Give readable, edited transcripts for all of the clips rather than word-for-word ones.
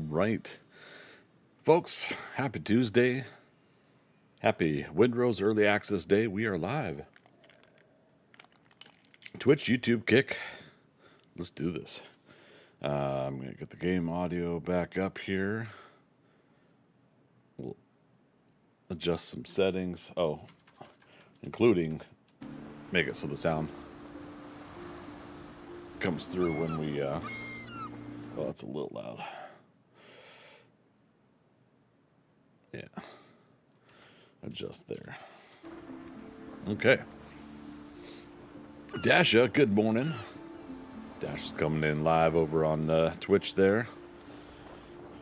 right. Folks, happy Tuesday. Happy Windrose Early Access Day. We are live. Twitch, YouTube, Kick. Let's do this. I'm going to get the game audio back up here. We'll adjust some settings. Oh, including make it so the sound comes through when we... well, that's a little loud. Yeah. Adjust there. Okay. Dasha, good morning. Dash is coming in live over on Twitch there.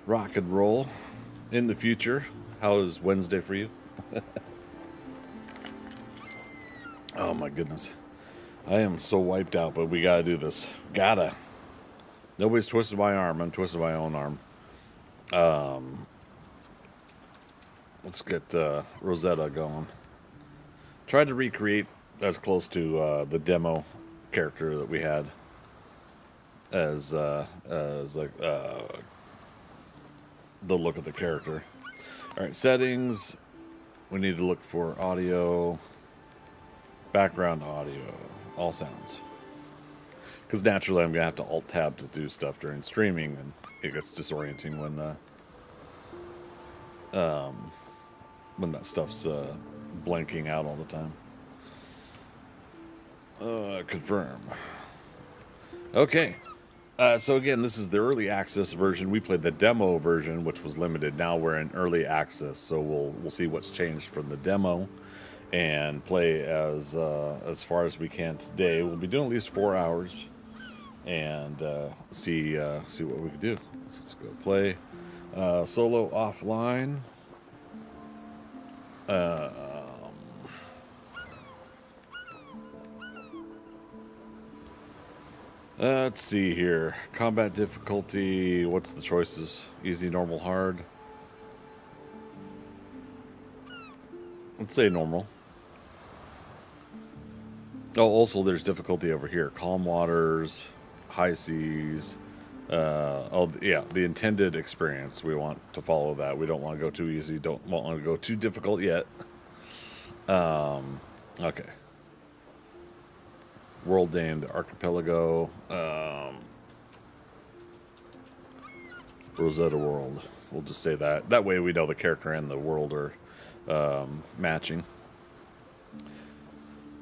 Rock and roll in the future. How is Wednesday for you? Oh my goodness. I am so wiped out, but we gotta do this. Gotta. Nobody's twisted my arm. I'm twisting my own arm. Let's get Rosetta going. Tried to recreate as close to the demo character that we had as like the look of the character. All right, settings. We need to look for audio, background audio, all sounds. Because naturally, I'm gonna have to alt tab to do stuff during streaming, and it gets disorienting when that stuff's blanking out all the time. Confirm. Okay. So again, this is the early access version. We played the demo version, which was limited. Now we're in early access, so we'll see what's changed from the demo, and play as far as we can today. We'll be doing at least 4 hours, and see what we can do. So let's go play solo offline. Let's see here. Combat difficulty. What's the choices? Easy, normal, hard. Let's say normal. Oh, also there's difficulty over here. Calm waters, high seas. Oh, yeah, the intended experience. We want to follow that. We don't want to go too easy. Don't want to go too difficult yet. Okay. World named Archipelago. Rosetta World. We'll just say that. That way we know the character and the world are matching.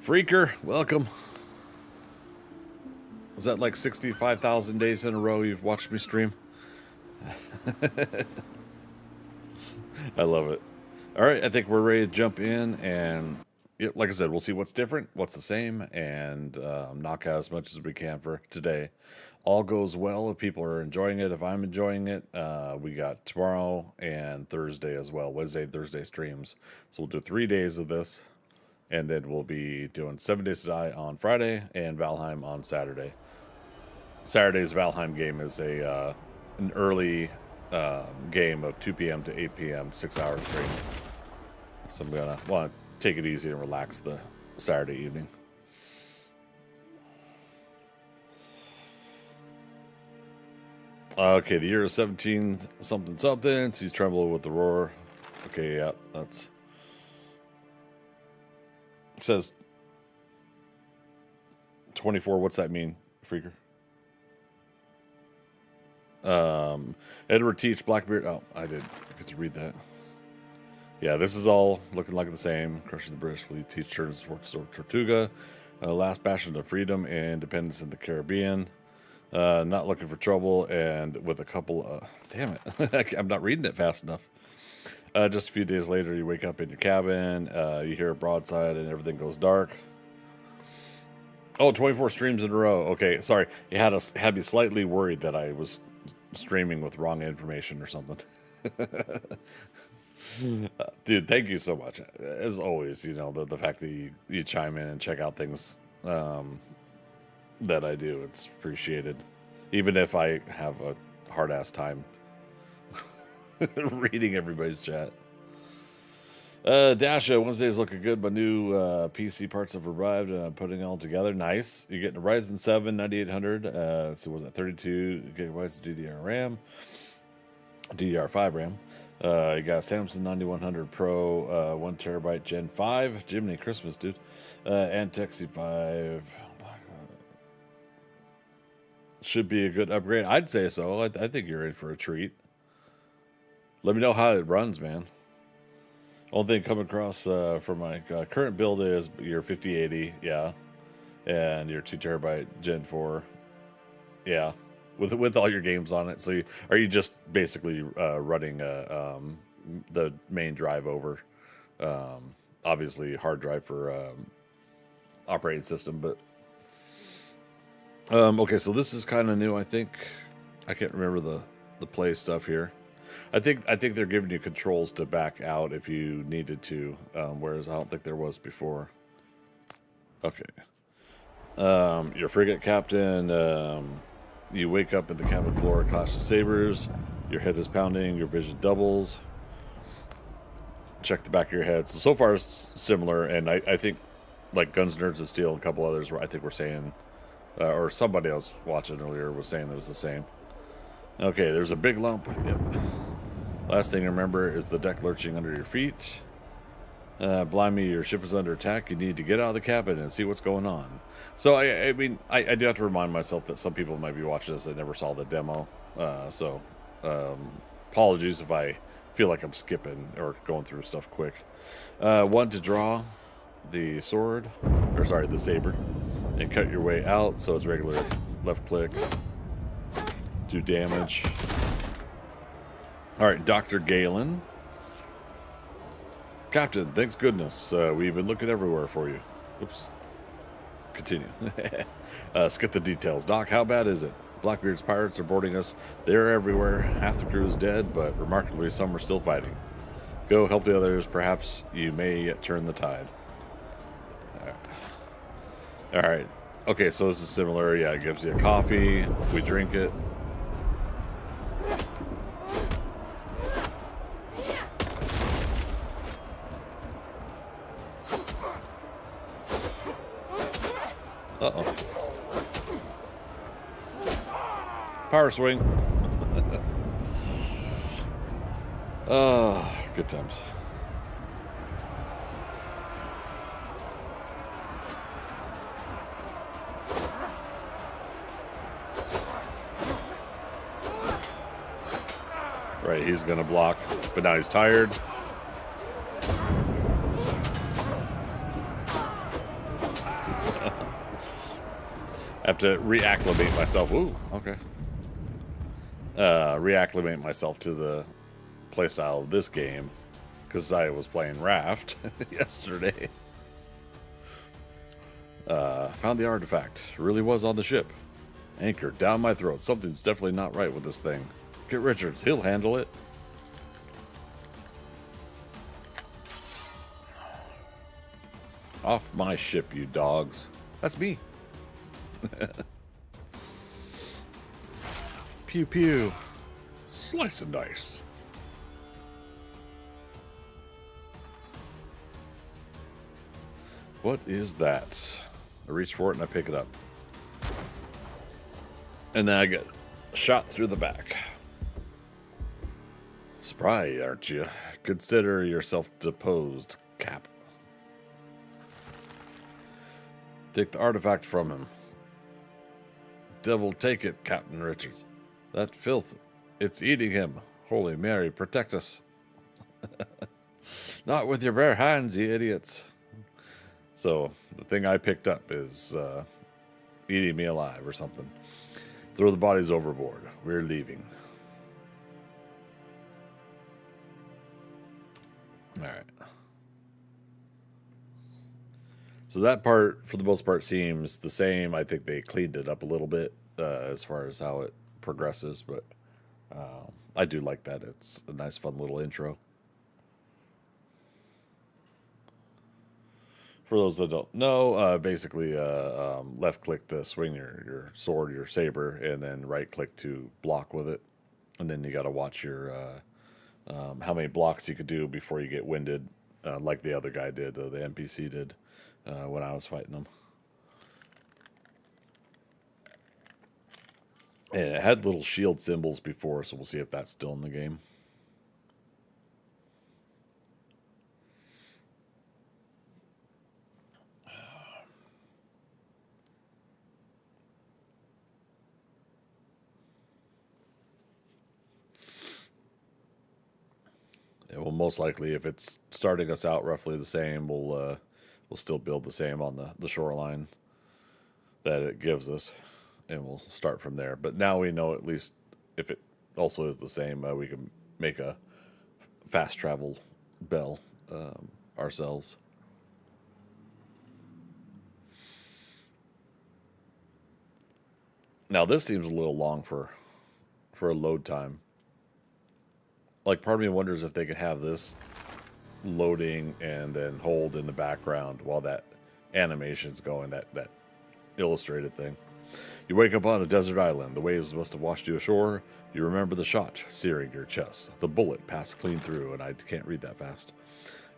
Freaker, welcome. Was that like 65,000 days in a row you've watched me stream? I love it. All right, I think we're ready to jump in, and like I said, we'll see what's different, what's the same, and knock out as much as we can for today. All goes well if people are enjoying it. If I'm enjoying it, we got tomorrow and Thursday as well, Wednesday, Thursday streams. So we'll do 3 days of this, and then we'll be doing 7 Days to Die on Friday and Valheim on Saturday. Saturday's Valheim game is an early game of 2 p.m. to 8 p.m., 6 hours straight. So I'm gonna want to take it easy and relax the Saturday evening. Okay, the year is 17 something something. Seas tremble with the roar. Okay, yeah, that's... It says 24. What's that mean, Freaker? Edward Teach, Blackbeard. Oh, I did get to read that. Yeah, this is all looking like the same. Crushing the British fleet. Teach turns towards Tortuga. Last bastion of freedom and independence in the Caribbean. Not looking for trouble, and with a couple... damn it. I'm not reading it fast enough. Just a few days later, you wake up in your cabin. You hear a broadside, and everything goes dark. Oh, 24 streams in a row. Okay, sorry. You had me slightly worried that I was streaming with wrong information or something. Dude, thank you so much. As always, you know, the fact that you chime in and check out things that I do, it's appreciated. Even if I have a hard-ass time reading everybody's chat. Dasha, Wednesday's looking good, but new PC parts have arrived, and I'm putting it all together. Nice. You're getting a Ryzen 7 9800. So was that 32 gigabytes of DDR RAM? DDR5 RAM. You got Samsung 9100 Pro, 1 TB Gen 5. Jiminy Christmas, dude. Antec C5. Should be a good upgrade. I'd say so. I think you're in for a treat. Let me know how it runs, man. Only thing coming across for my current build is your 5080, yeah, and your 2 TB Gen 4, yeah, with all your games on it. So are you just basically running the main drive over? Obviously, hard drive for operating system, but okay. So this is kind of new. I think I can't remember the play stuff here. I think they're giving you controls to back out if you needed to, whereas I don't think there was before. Okay. Your frigate captain. You wake up at the cabin floor, clash of sabers. Your head is pounding. Your vision doubles. Check the back of your head. So far it's similar, and I think like Guns, Nerds, and Steel and a couple others I think we're saying, or somebody else watching earlier was saying it was the same. Okay, there's a big lump. Yep. Last thing to remember is the deck lurching under your feet. Blimey, your ship is under attack. You need to get out of the cabin and see what's going on. So, I mean, I do have to remind myself that some people might be watching this that never saw the demo. Apologies if I feel like I'm skipping or going through stuff quick. One to draw the sword, or sorry, the saber, and cut your way out. So it's regular left click, do damage. All right, Dr. Galen. Captain, thanks goodness. We've been looking everywhere for you. Oops. Continue. Skip the details. Doc, how bad is it? Blackbeard's pirates are boarding us. They're everywhere. Half the crew is dead, but remarkably, some are still fighting. Go help the others. Perhaps you may turn the tide. All right. Okay, so this is similar. Yeah, it gives you a coffee. We drink it. Uh-oh. Power swing. Oh, good times. Right, he's gonna block, but now he's tired. I have to reacclimate myself. Ooh, okay. Reacclimate myself to the playstyle of this game because I was playing Raft yesterday. Found the artifact. Really was on the ship. Anchor down my throat. Something's definitely not right with this thing. Get Richards. He'll handle it. Off my ship, you dogs. That's me. Pew pew. Slice and dice. What is that? I reach for it and I pick it up. And then I get shot through the back. Spry, aren't you? Consider yourself deposed, Cap. Take the artifact from him. Devil take it, Captain Richards. That filth, it's eating him. Holy Mary, protect us. Not with your bare hands, you idiots. So, the thing I picked up is eating me alive or something. Throw the bodies overboard. We're leaving. Alright. So that part, for the most part, seems the same. I think they cleaned it up a little bit as far as how it progresses, but I do like that. It's a nice, fun little intro. For those that don't know, basically left click to swing your sword, your saber, and then right click to block with it. And then you got to watch your how many blocks you could do before you get winded, like the other guy did, the NPC did when I was fighting him. And it had little shield symbols before, so we'll see if that's still in the game. It will most likely, if it's starting us out roughly the same, we'll still build the same on the shoreline that it gives us, and we'll start from there. But now we know at least if it also is the same, we can make a fast travel bell ourselves. Now this seems a little long for a load time. Like, part of me wonders if they could have this loading and then hold in the background while that animation's going, that illustrated thing. You wake up on a desert island. The waves must have washed you ashore. You remember the shot searing your chest. The bullet passed clean through, and I can't read that fast.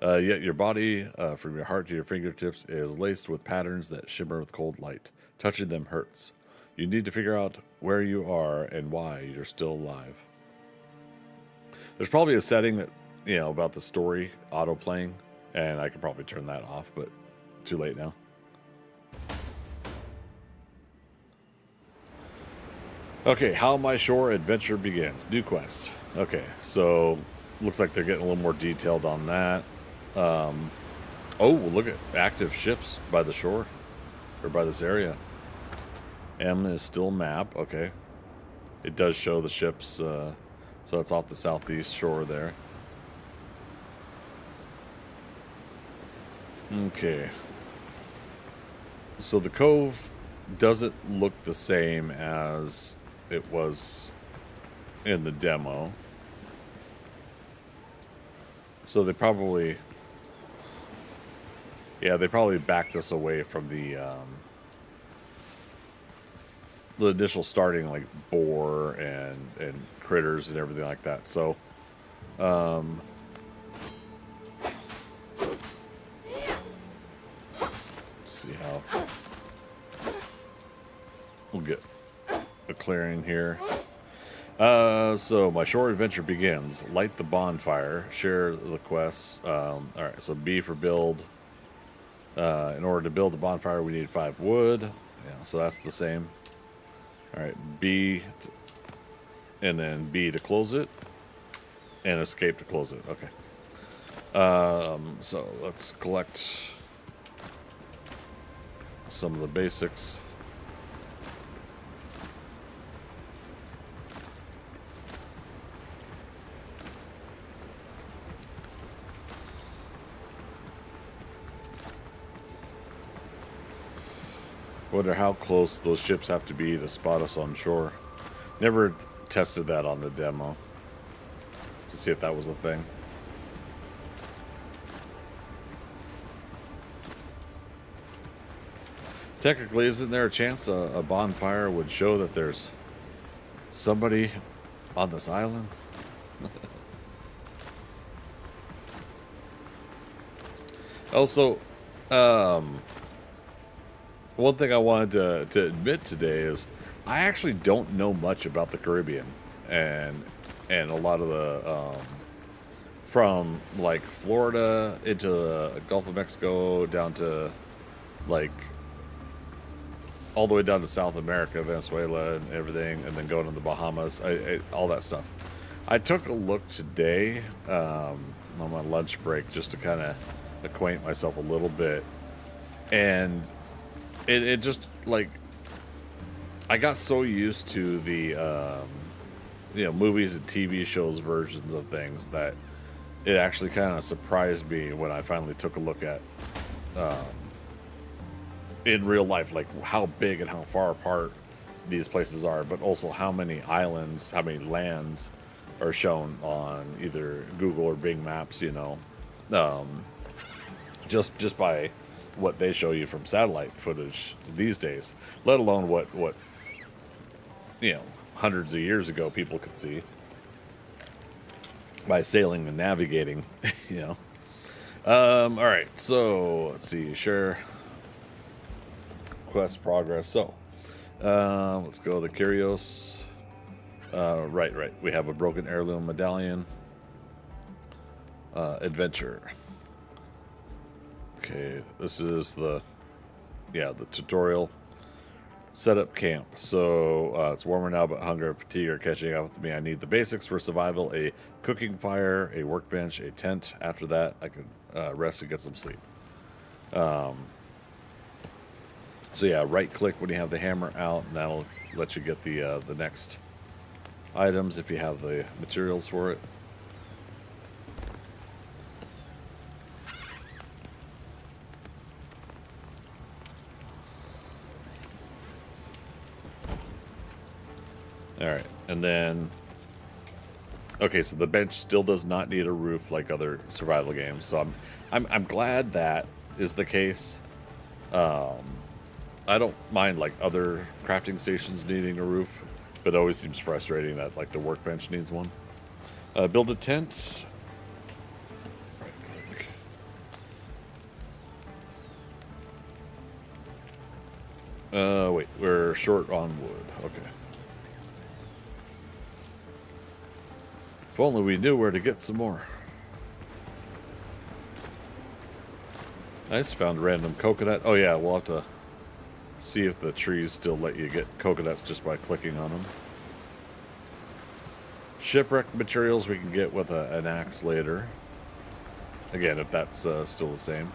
Yet your body, from your heart to your fingertips, is laced with patterns that shimmer with cold light. Touching them hurts. You need to figure out where you are and why you're still alive. There's probably a setting that, about the story auto-playing, and I could probably turn that off, but too late now. Okay, how my shore adventure begins. New quest. Okay, so looks like they're getting a little more detailed on that. Oh, look at active ships by the shore, or by this area. M is still map. Okay, it does show the ships. So it's off the southeast shore there. Okay. So the cove doesn't look the same as it was in the demo. So they probably... Yeah, they probably backed us away from the initial starting, like boar and critters and everything like that. So see how we'll get a clearing here. So my shore adventure begins. Light the bonfire. Share the quests. All right, so B for build. In order to build the bonfire, we need 5 wood. Yeah, so that's the same. All right, B, and then B to close it, and escape to close it. Okay. So let's collect some of the basics. Wonder how close those ships have to be to spot us on shore. Never tested that on the demo to see if that was a thing. Technically, isn't there a chance a bonfire would show that there's somebody on this island? Also, one thing I wanted to admit today is I actually don't know much about the Caribbean, and a lot of the from like Florida into the Gulf of Mexico down to like all the way down to South America, Venezuela and everything, and then going to the Bahamas, all that stuff. I took a look today on my lunch break just to kind of acquaint myself a little bit, and it just, like, I got so used to the movies and TV shows versions of things that it actually kind of surprised me when I finally took a look at in real life, like how big and how far apart these places are, but also how many islands, how many lands are shown on either Google or Bing Maps, just by what they show you from satellite footage these days, let alone what hundreds of years ago people could see by sailing and navigating. All right, so let's see, share quest progress. So let's go to Kyrios. Right. We have a broken heirloom medallion. Adventure. Okay, this is the tutorial. Set up camp. So it's warmer now, but hunger and fatigue are catching up with me. I need the basics for survival: a cooking fire, a workbench, a tent. After that, I can rest and get some sleep. So yeah, right click when you have the hammer out, and that'll let you get the next items if you have the materials for it. All right, and then okay, so the bench still does not need a roof like other survival games. So I'm glad that is the case. I don't mind like other crafting stations needing a roof, but it always seems frustrating that like the workbench needs one. Build a tent. Right click. Wait, we're short on wood. Okay. If only we knew where to get some more. I just found a random coconut. Oh yeah, we'll have to see if the trees still let you get coconuts just by clicking on them. Shipwreck materials we can get with an axe later. Again, if that's still the same.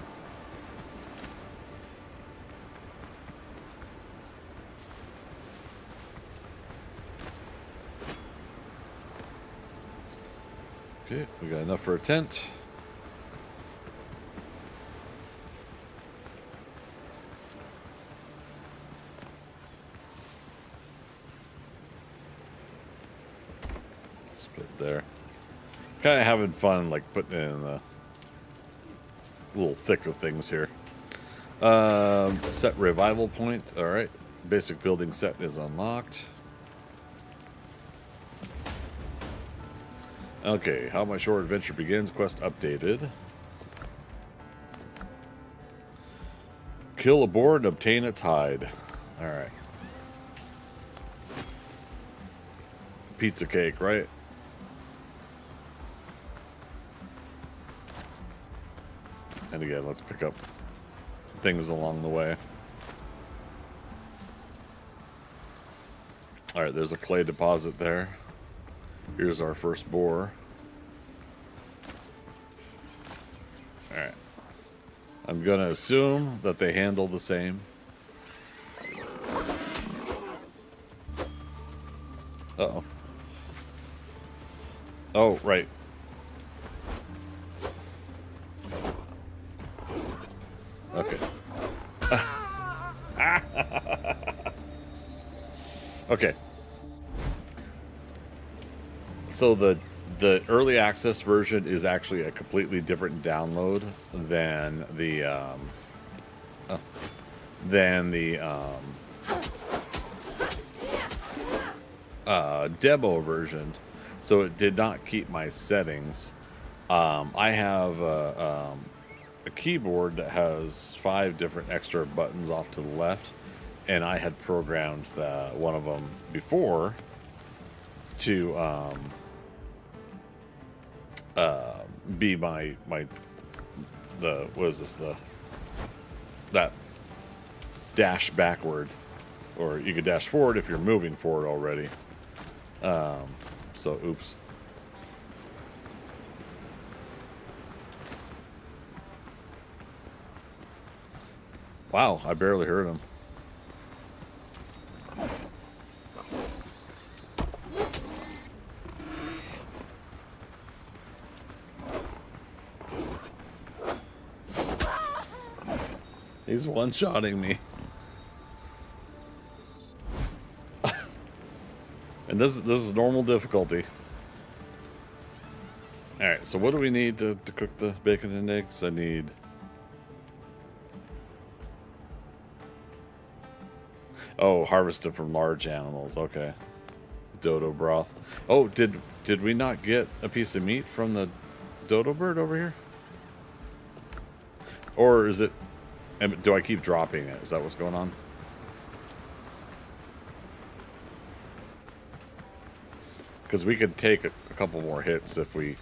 Okay, we got enough for a tent. Split there. Kind of having fun, like putting in a little thick of things here. Set revival point. All right, basic building set is unlocked. Okay, how my short adventure begins. Quest updated. Kill a boar and obtain its hide. Alright. Pizza cake, right? And again, let's pick up things along the way. Alright, there's a clay deposit there. Here's our first boar. Alright. I'm gonna assume that they handle the same. Uh-oh. Oh, right. Okay. Okay. So the early access version is actually a completely different download than the demo version. So it did not keep my settings. I have a keyboard that has 5 different extra buttons off to the left, and I had programmed one of them before to be my that dash backward, or you could dash forward if you're moving forward already. So oops. Wow, I barely heard him. He's one-shotting me. And this is normal difficulty. Alright, so what do we need to cook the bacon and eggs? I need... Oh, harvested from large animals. Okay. Dodo broth. Oh, did we not get a piece of meat from the dodo bird over here? Or is it... Do I keep dropping it? Is that what's going on? Because we could take a couple more hits if we...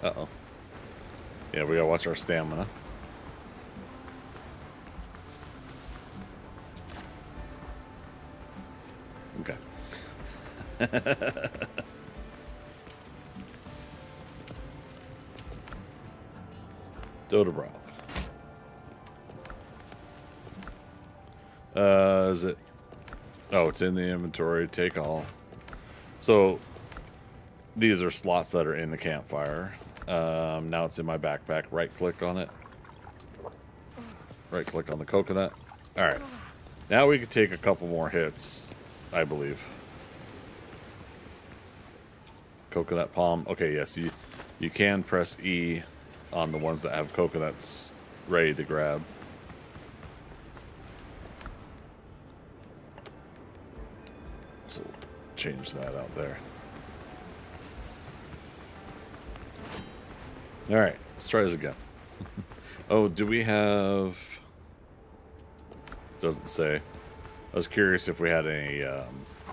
Uh-oh. Yeah, we gotta watch our stamina. Okay. Dota broth. Is it? Oh, it's in the inventory. Take all. So these are slots that are in the campfire. Now it's in my backpack. Right click on it. Right click on the coconut. All right. Now we can take a couple more hits, I believe. Coconut palm. Okay, yes, you can press E on the ones that have coconuts ready to grab. So change that out there. All right, let's try this again. Oh, do we have... Doesn't say. I was curious if we had any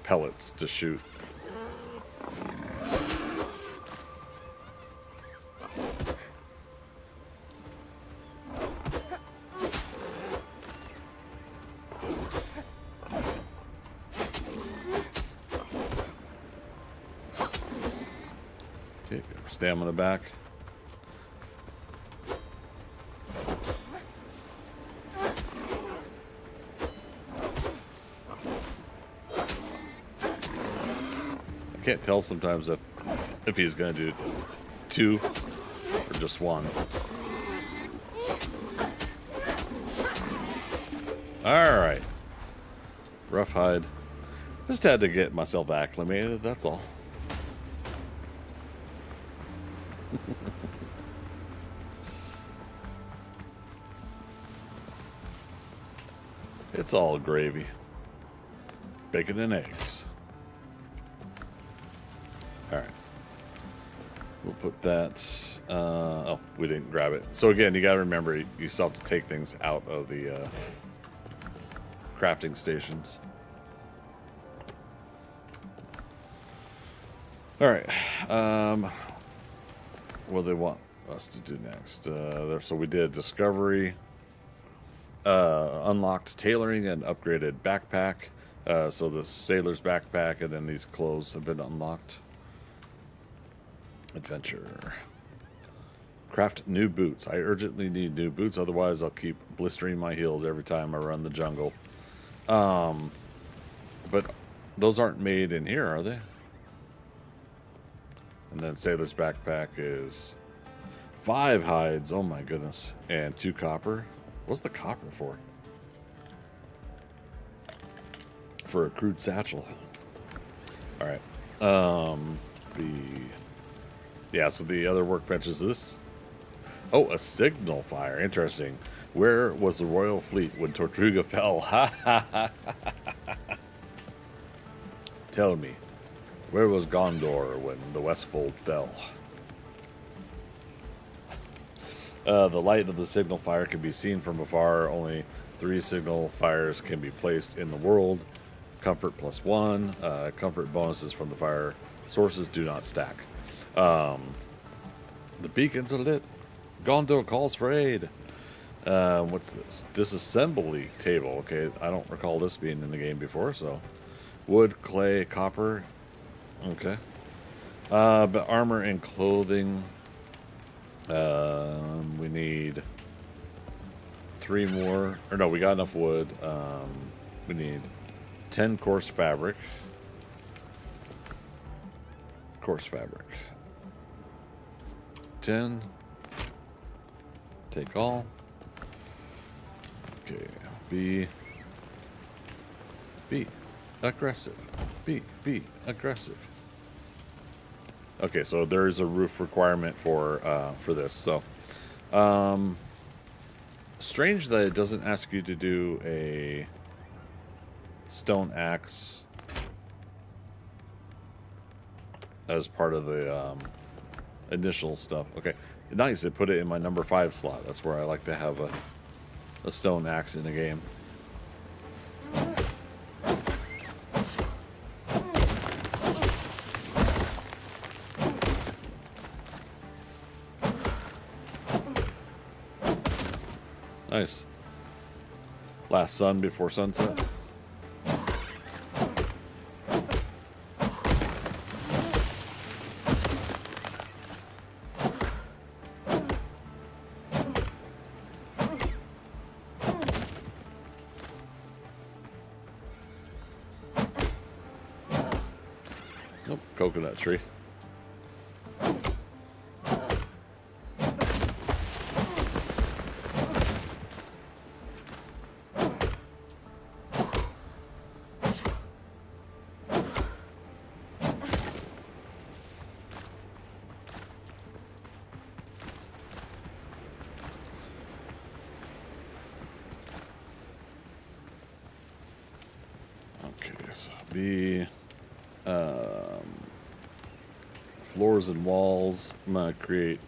pellets to shoot. Okay, stamina back. I can't tell sometimes if he's gonna do 2 or just 1. All right, rough hide. Just had to get myself acclimated. That's all. It's all gravy, bacon and eggs. All right, we'll put that. Oh, we didn't grab it. So again, you got to remember, you still have to take things out of the crafting stations. All right. What do they want us to do next? So we did discovery, unlocked tailoring, and upgraded backpack. So the sailor's backpack and then these clothes have been unlocked. Adventure. Craft new boots. I urgently need new boots, otherwise I'll keep blistering my heels every time I run the jungle. But those aren't made in here, are they? And then sailor's backpack is 5 hides. Oh my goodness. And 2 copper. What's the copper for? For a crude satchel. All right. Yeah, so the other workbench is this. Oh, a signal fire. Interesting. Where was the royal fleet when Tortuga fell? Ha ha ha ha. Tell me, where was Gondor when the Westfold fell? The light of the signal fire can be seen from afar. Only 3 signal fires can be placed in the world. Comfort +1. Comfort bonuses from the fire sources do not stack. The beacons are lit. Gondor calls for aid. What's this? Disassembly table. Okay, I don't recall this being in the game before, so. Wood, clay, copper. Okay. But armor and clothing. We need 3 more. Or no, we got enough wood. We need 10 coarse fabric. Coarse fabric. 10. Take all. Okay. B. Aggressive. B. Aggressive. Okay, so there is a roof requirement for this. So, strange that it doesn't ask you to do a stone axe as part of the initial stuff. Okay, nice. It put it in my number 5 slot. That's where I like to have a stone axe in the game. Nice. Last sun before sunset. Nope, coconut tree. Okay, so be floors and walls. I'm gonna create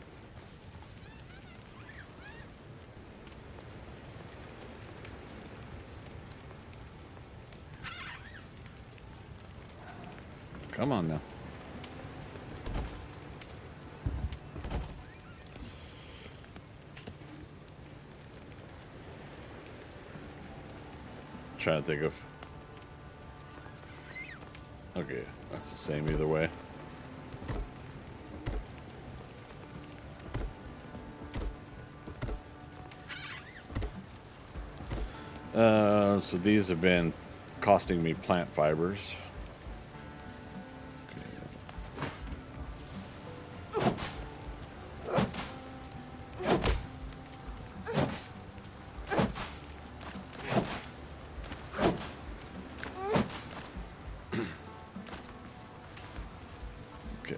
come on now. Trying to think of. Okay, that's the same either way. So these have been costing me plant fibers. Okay.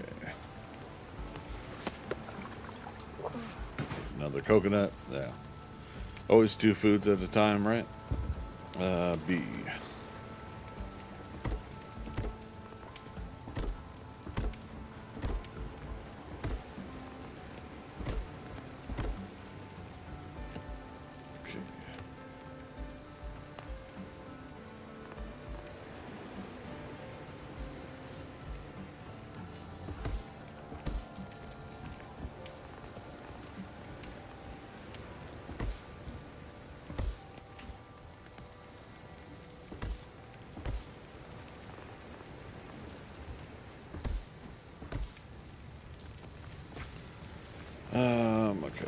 Another coconut. Yeah. Always 2 foods at a time, right? B. Okay. Okay.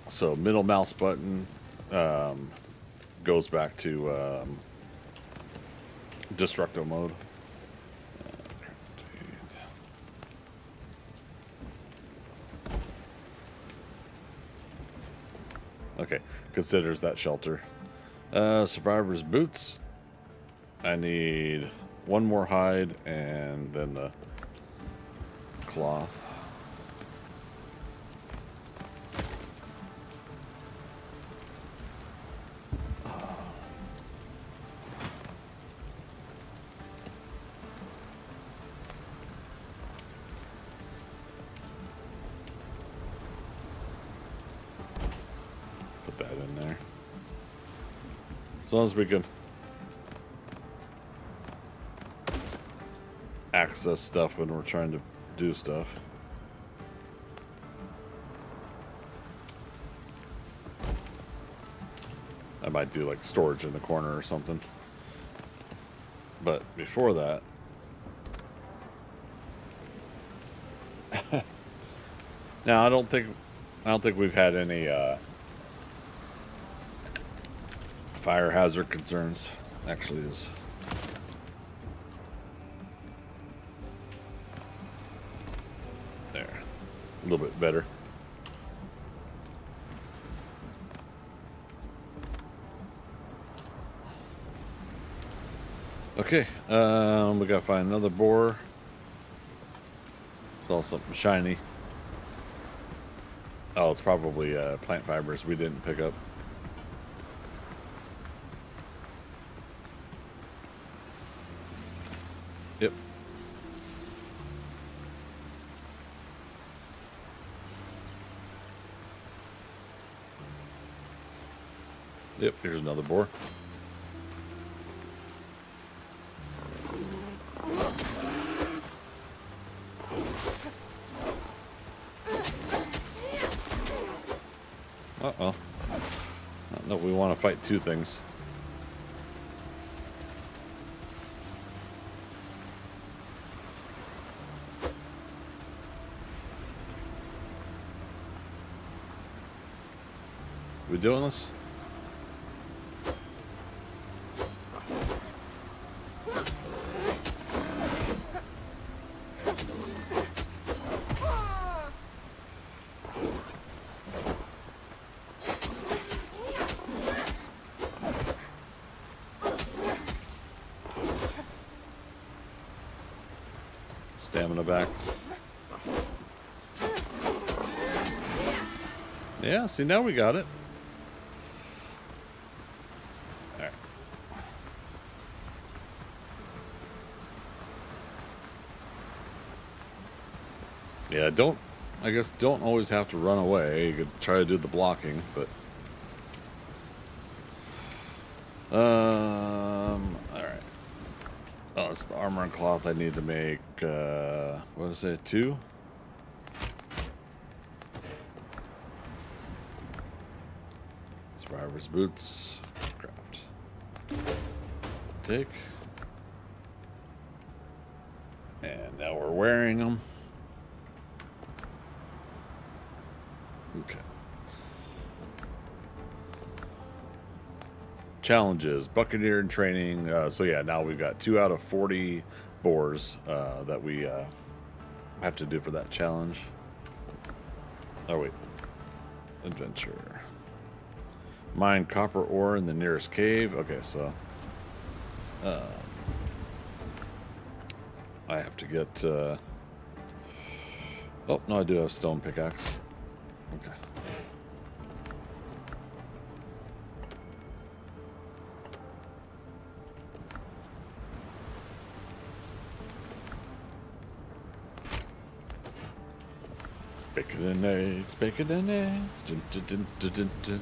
So middle mouse button goes back to destructo mode. Okay, considers that shelter. Survivor's boots. I need 1 more hide and then the cloth. Put that in there. As long as we can access stuff when we're trying to do stuff. I might do like storage in the corner or something. But before that, now I don't think we've had any fire hazard concerns. Actually, is there a little bit better. Okay, we gotta find another boar. Saw something shiny. Oh, it's probably plant fibers we didn't pick up. Yep. Yep, here's another boar. Uh-oh. I don't know if we want to fight two things. We doing this? Stamina back. Yeah, see, now we got it. All right. Yeah, I guess don't always have to run away. You could try to do the blocking, but all right. Oh, it's the armor and cloth I need to make. What is it? 2? Survivor's boots. Craft. Take. And now we're wearing them. Okay. Challenges, Buccaneer in training. So yeah, now we've got 2 out of 40 boars that we have to do for that challenge. Oh wait, adventure. Mine copper ore in the nearest cave. Okay, so I have to get. Oh no, I do have stone pickaxe. Okay. Bacon and eggs, bacon and eggs. Dun, dun, dun, dun, dun, dun.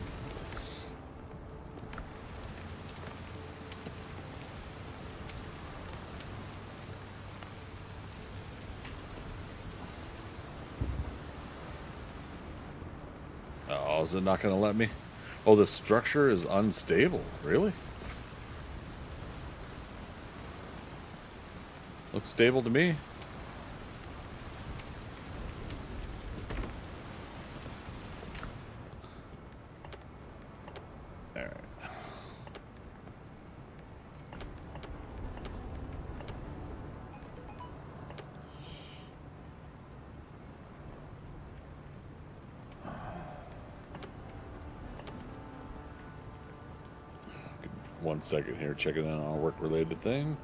Oh, is it not going to let me? Oh, the structure is unstable. Really? Looks stable to me. One second here, checking in on a work-related thing.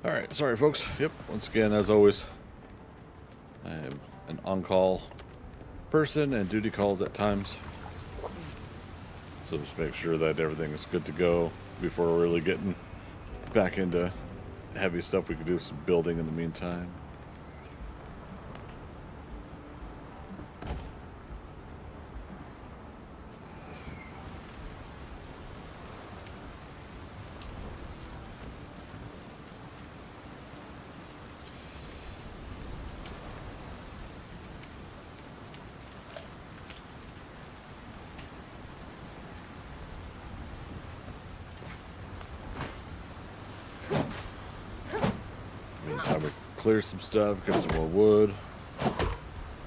All right, sorry, folks. Yep, once again, as always, I am an on-call person and duty calls at times. So just make sure that everything is good to go before we're really getting back into heavy stuff. We could do some building in the meantime. Meantime, we clear some stuff, get some more wood,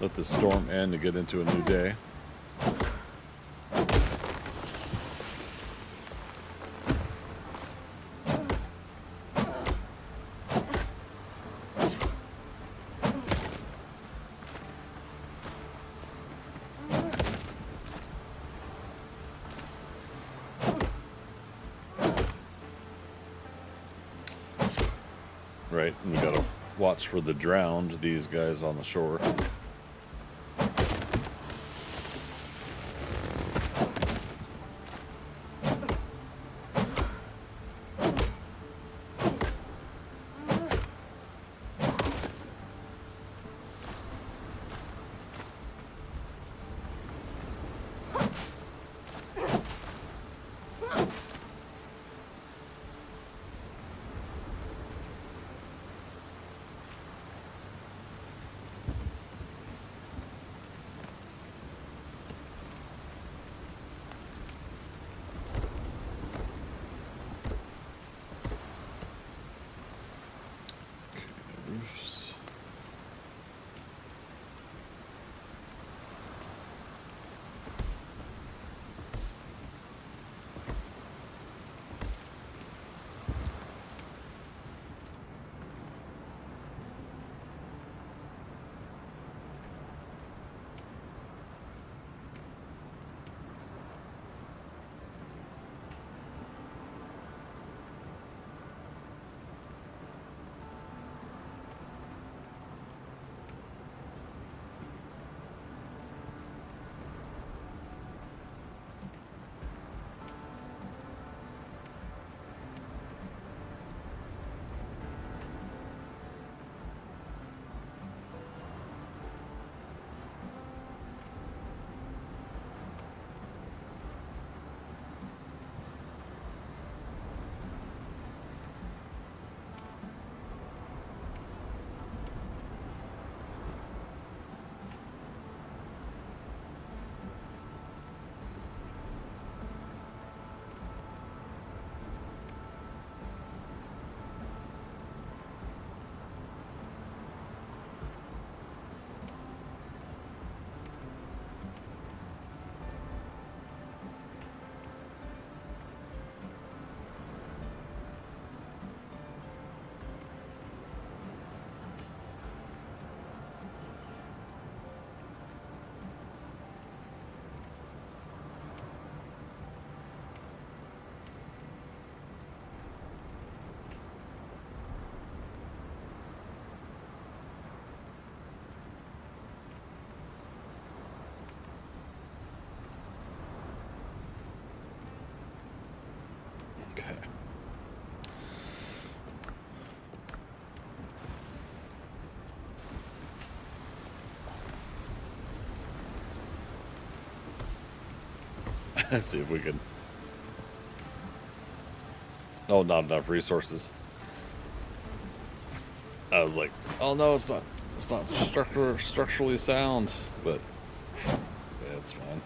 let the storm end to get into a new day. Right, and we gotta watch for the drowned, these guys on the shore. Roofs. Okay. Let's see if we can. Oh, not enough resources. I was like, oh no, it's not. It's not structurally sound, but yeah, it's fine.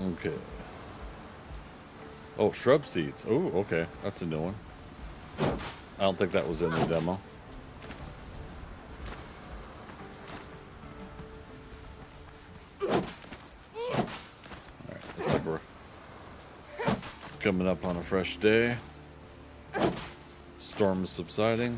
Okay. Oh, shrub seeds. Oh, okay. That's a new one. I don't think that was in the demo. Alright, looks like we're coming up on a fresh day. storm is subsiding.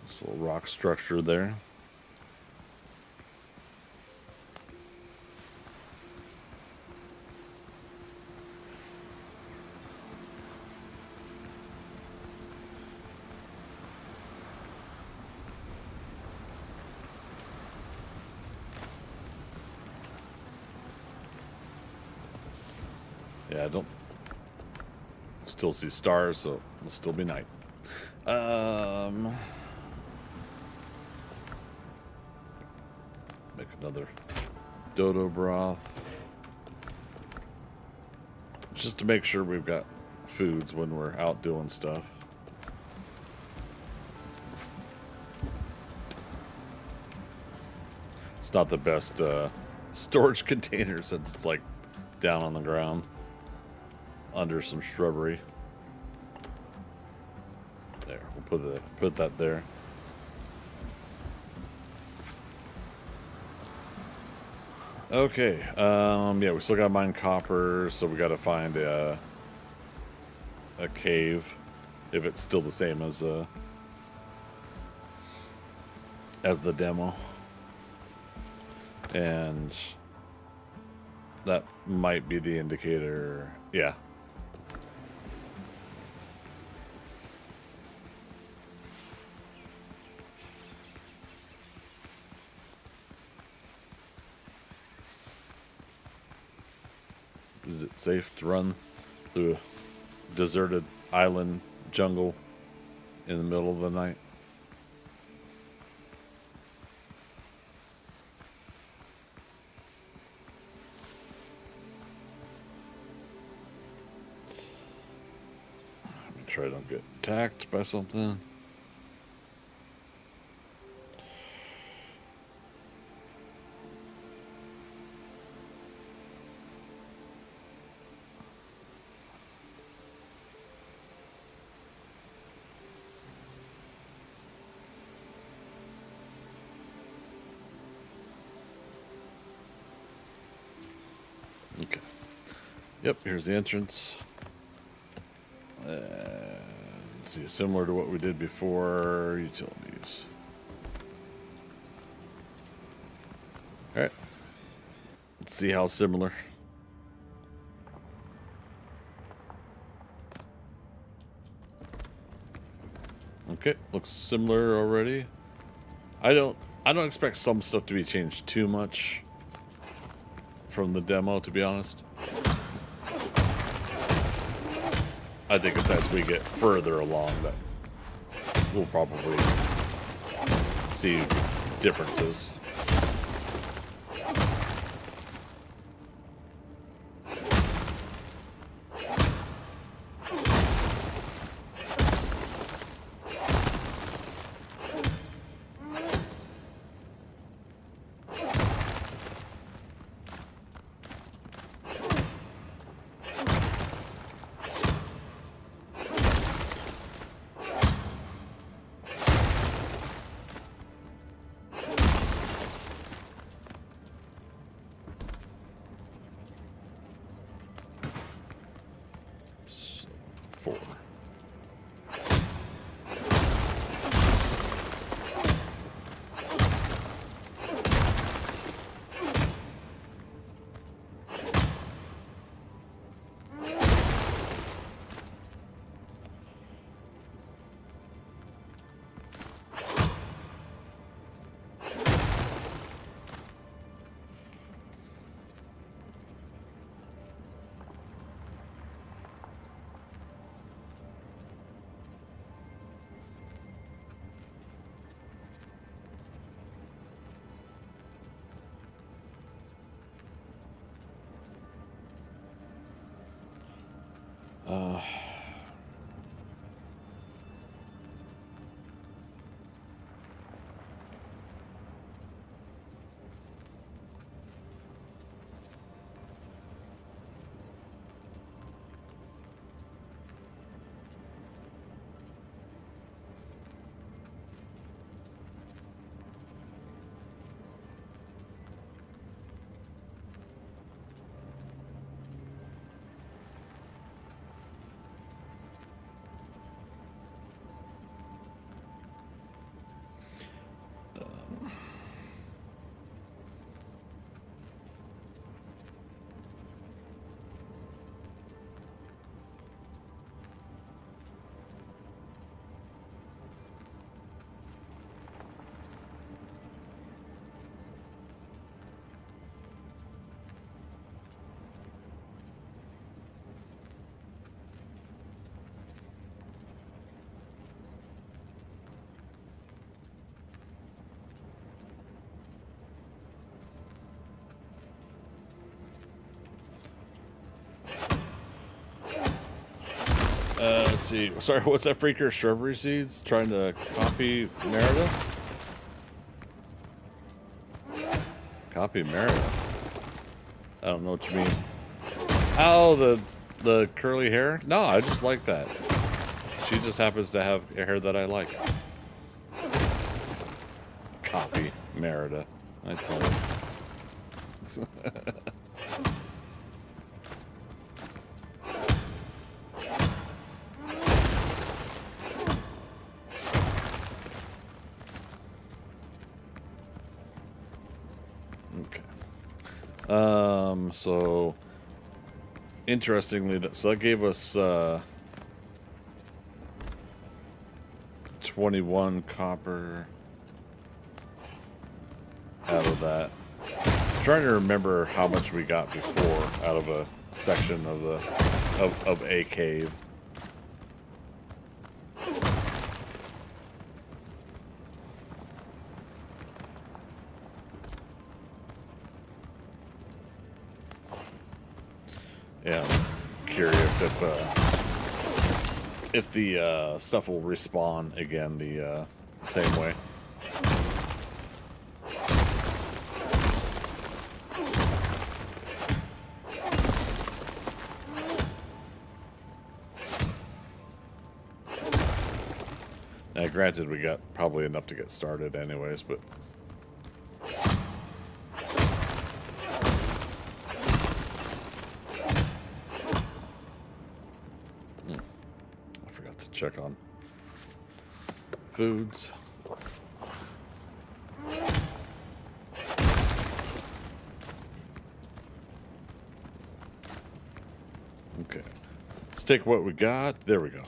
This little rock structure there. Yeah, I don't still see stars, so it'll still be night. Make another dodo broth. Just to make sure we've got foods when we're out doing stuff. It's not the best storage container since it's like down on the ground under some shrubbery. There, we'll put that there. Okay, yeah, we still gotta mine copper, so we gotta find a cave, if it's still the same as the demo. And that might be the indicator. Yeah. Is it safe to run through a deserted island jungle in the middle of the night? Make sure I don't get attacked by something. Okay. Yep, here's the entrance. Let's see, similar to what we did before, utilities. Alright. Let's see how similar. Okay, looks similar already. I don't expect some stuff to be changed too much from the demo, to be honest. I think it's as we get further along that we'll probably see differences. Four. see. Sorry, what's that freaker? Shrubbery seeds? Trying to copy Merida? Copy Merida? I don't know what you mean. Oh, the curly hair? No, I just like that. She just happens to have a hair that I like. Copy Merida. I tell you. Okay. So interestingly, that gave us 21 copper out of that. I'm trying to remember how much we got before out of a section of a cave. Yeah, I'm curious if the stuff will respawn again the same way. Now, granted, we got probably enough to get started anyways, but... I forgot to check on foods. Okay. Let's take what we got. There we go.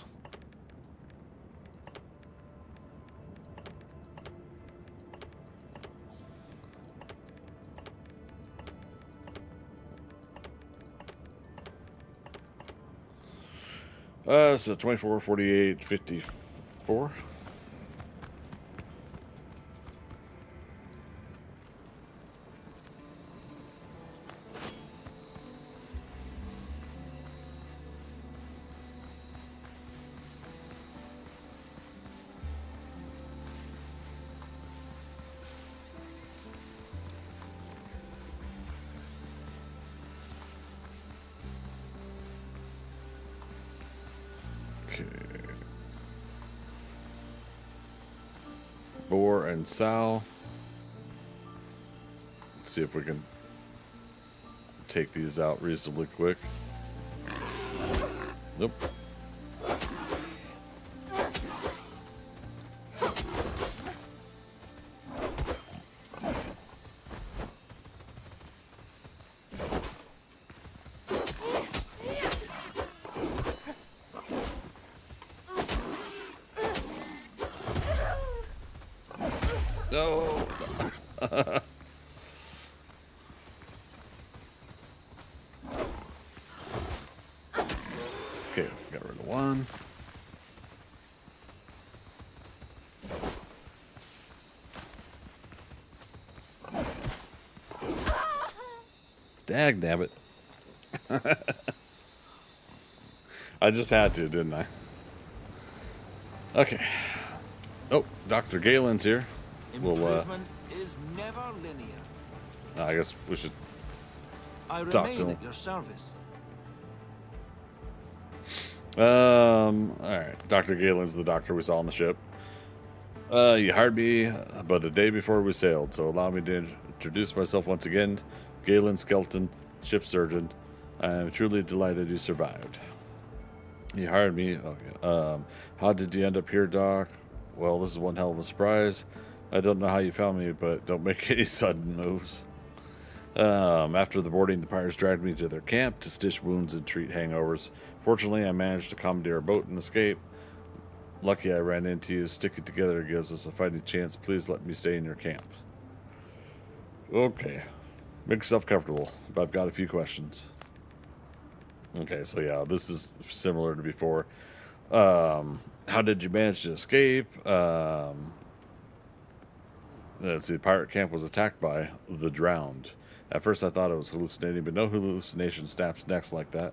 So 24, 48, 54. Okay. Boar and sow. Let's see if we can take these out reasonably quick. Nope. No. Okay, got rid of one. Dag nabbit. I just had to, didn't I? Okay. Oh, Dr. Galen's here. Improvement is never linear. I guess we should I talk to remain him. at your service. Alright. Dr. Galen's the doctor we saw on the ship. You hired me but a day before we sailed, so allow me to introduce myself once again. Galen Skelton, ship surgeon. I am truly delighted you survived. You hired me. Okay. How did you end up here, Doc? Well, this is one hell of a surprise. I don't know how you found me, but don't make any sudden moves. After the boarding, the pirates dragged me to their camp to stitch wounds and treat hangovers. Fortunately, I managed to commandeer a boat and escape. Lucky I ran into you. Sticking together gives us a fighting chance. Please let me stay in your camp. Okay. Make yourself comfortable, but I've got a few questions. Okay, so yeah, this is similar to before. How did you manage to escape? Let's see, pirate camp was attacked by the drowned. At first I thought I was hallucinating, but no hallucination snaps necks like that.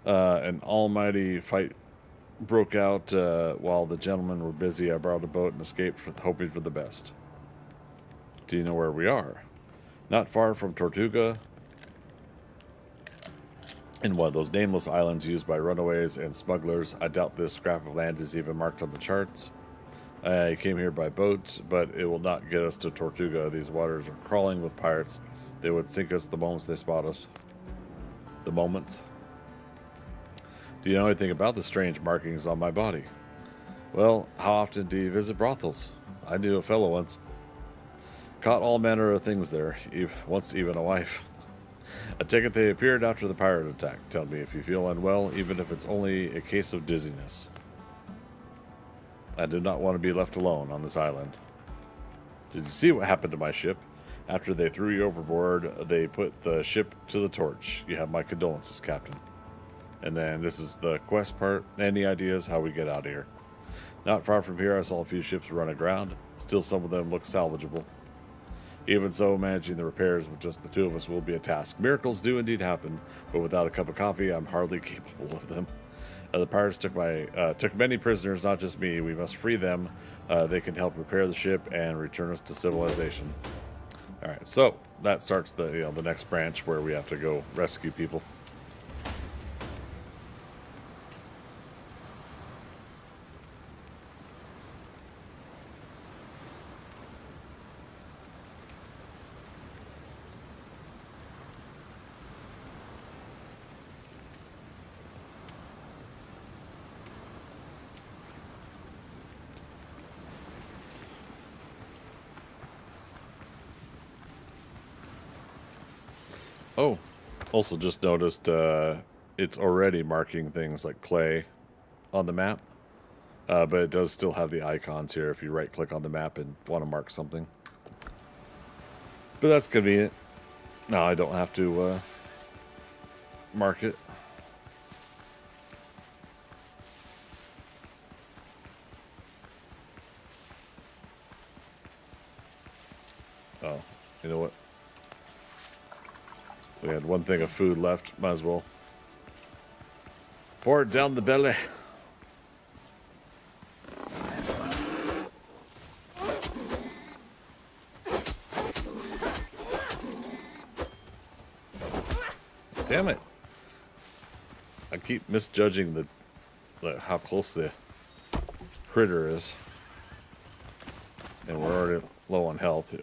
An almighty fight broke out while the gentlemen were busy. I borrowed a boat and escaped, hoping for the best. Do you know where we are? Not far from Tortuga, in one of those nameless islands used by runaways and smugglers. I doubt this scrap of land is even marked on the charts. I came here by boat, but it will not get us to Tortuga. These waters are crawling with pirates. They would sink us the moments they spot us. The moments. Do you know anything about the strange markings on my body? Well, how often do you visit brothels? I knew a fellow once. Caught all manner of things there, once even a wife. I take it they appeared after the pirate attack. Tell me if you feel unwell, even if it's only a case of dizziness. I do not want to be left alone on this island. Did you see what happened to my ship? After they threw you overboard, they put the ship to the torch. You have my condolences, Captain. And then this is the quest part. Any ideas how we get out of here? Not far from here, I saw a few ships run aground. Still, some of them look salvageable. Even so, managing the repairs with just the two of us will be a task. Miracles do indeed happen, but without a cup of coffee, I'm hardly capable of them. The pirates took many prisoners, not just me. We must free them. They can help repair the ship and return us to civilization. All right, so that starts the the next branch where we have to go rescue people. Oh, also just noticed it's already marking things like clay on the map, but it does still have the icons here if you right click on the map and want to mark something. But that's convenient. Now I don't have to mark it. Oh, you know what? We had one thing of food left. Might as well pour it down the belly. Damn it. I keep misjudging the how close the critter is. And we're already low on health.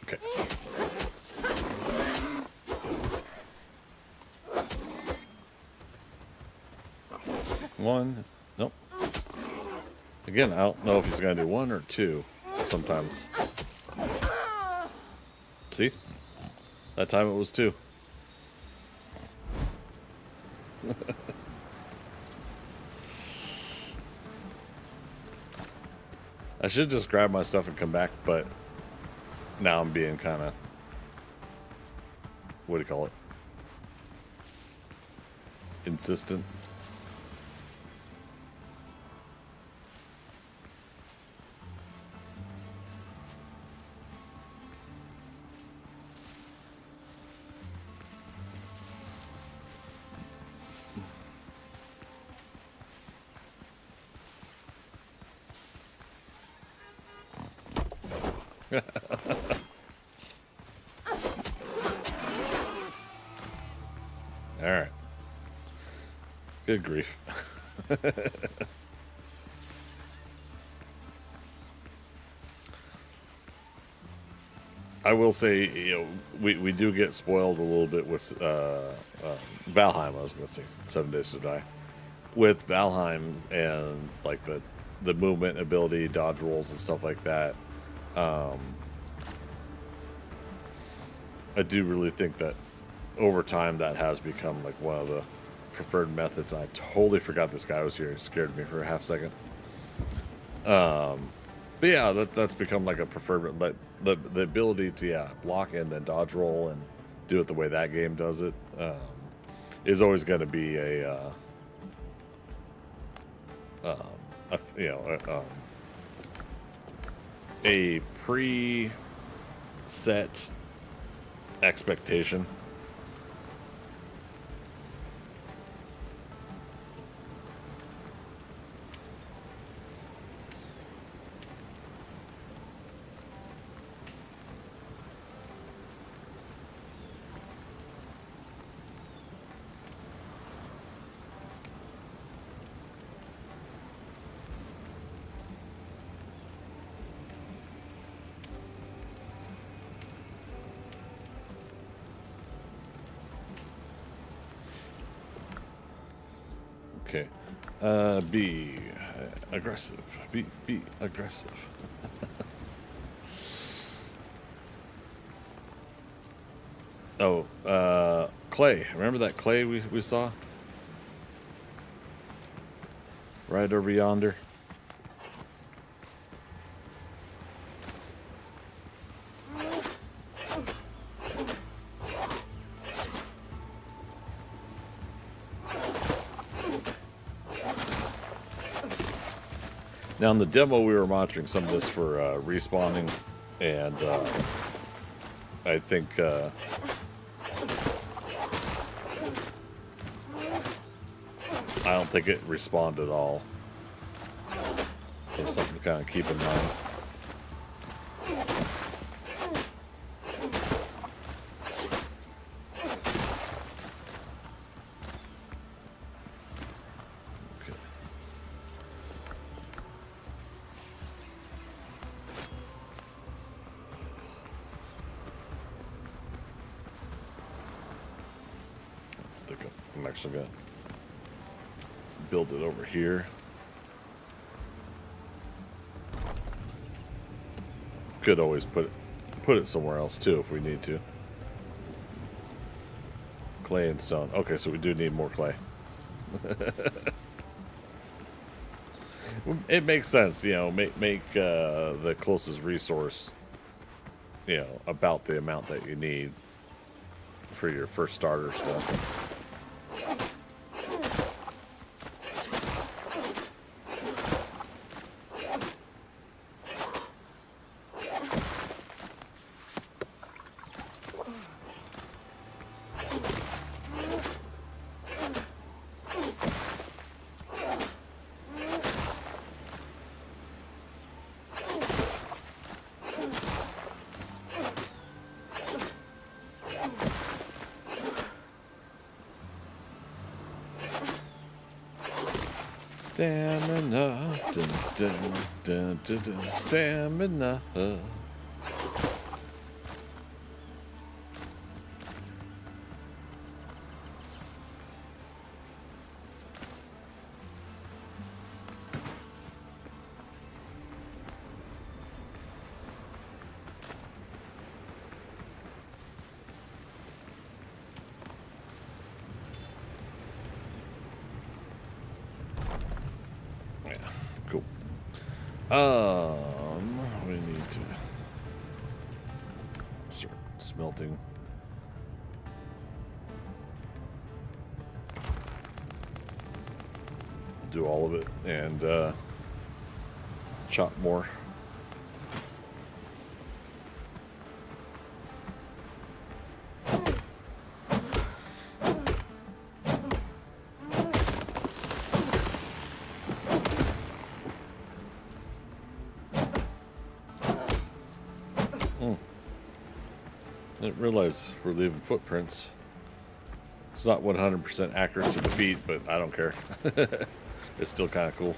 Okay. One. Nope. Again, I don't know if he's going to do one or two sometimes. See? That time it was two. I should just grab my stuff and come back, but now I'm being kind of, what do you call it? Insistent. All right. Good grief. I will say, we do get spoiled a little bit with Valheim. I was going to say 7 Days to Die. With Valheim and like the movement ability, dodge rolls, and stuff like that. I do really think that over time that has become like one of the preferred methods. I totally forgot this guy was here. It scared me for a half second. But yeah, that's become like a preferred, like the ability to block and then dodge roll and do it the way that game does it is always going to be a pre-set expectation. Okay. Be aggressive. Be aggressive. Oh, clay. Remember that clay we saw? Right over yonder. Now in the demo, we were monitoring some of this for respawning, and I think I don't think it respawned at all. So something to kind of keep in mind. I'm actually gonna build it over here. Could always put it somewhere else too if we need to. Clay and stone. Okay, so we do need more clay. It makes sense, you know. Make the closest resource, you know, about the amount that you need for your first starter stuff. Stamina, dun, dun, dun, dun, dun, stamina. Cool. We need to start smelting. Do all of it and chop more. I didn't realize we're leaving footprints. It's not 100% accurate to the feet, but I don't care. It's still kind of cool.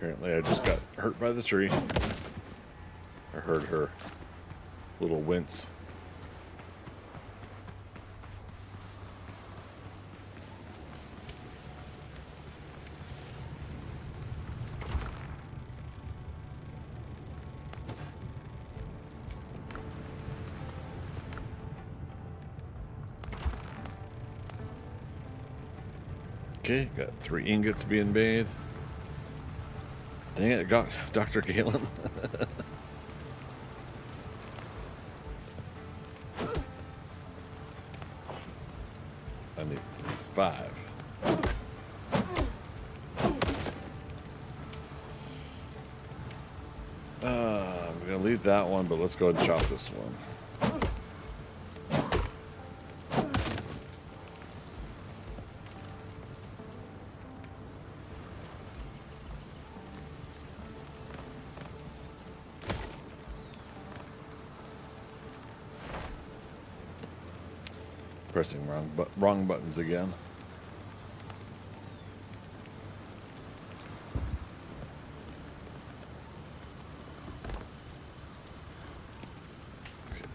Apparently I just got hurt by the tree. I heard her little wince. Okay, got 3 ingots being made. Dang it, got Dr. Galen. I need 5. I'm gonna leave that one, but let's go ahead and chop this one. Pressing wrong buttons again. Okay.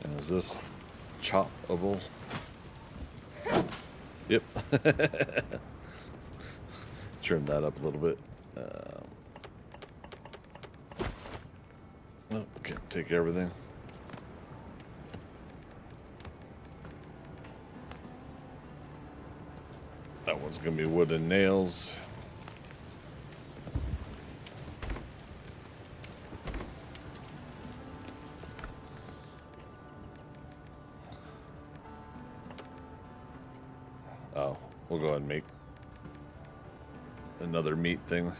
And is this choppable? Yep. Trim that up a little bit. Oh, can't take everything. That one's gonna be wood and nails. Oh, we'll go ahead and make another meat thing.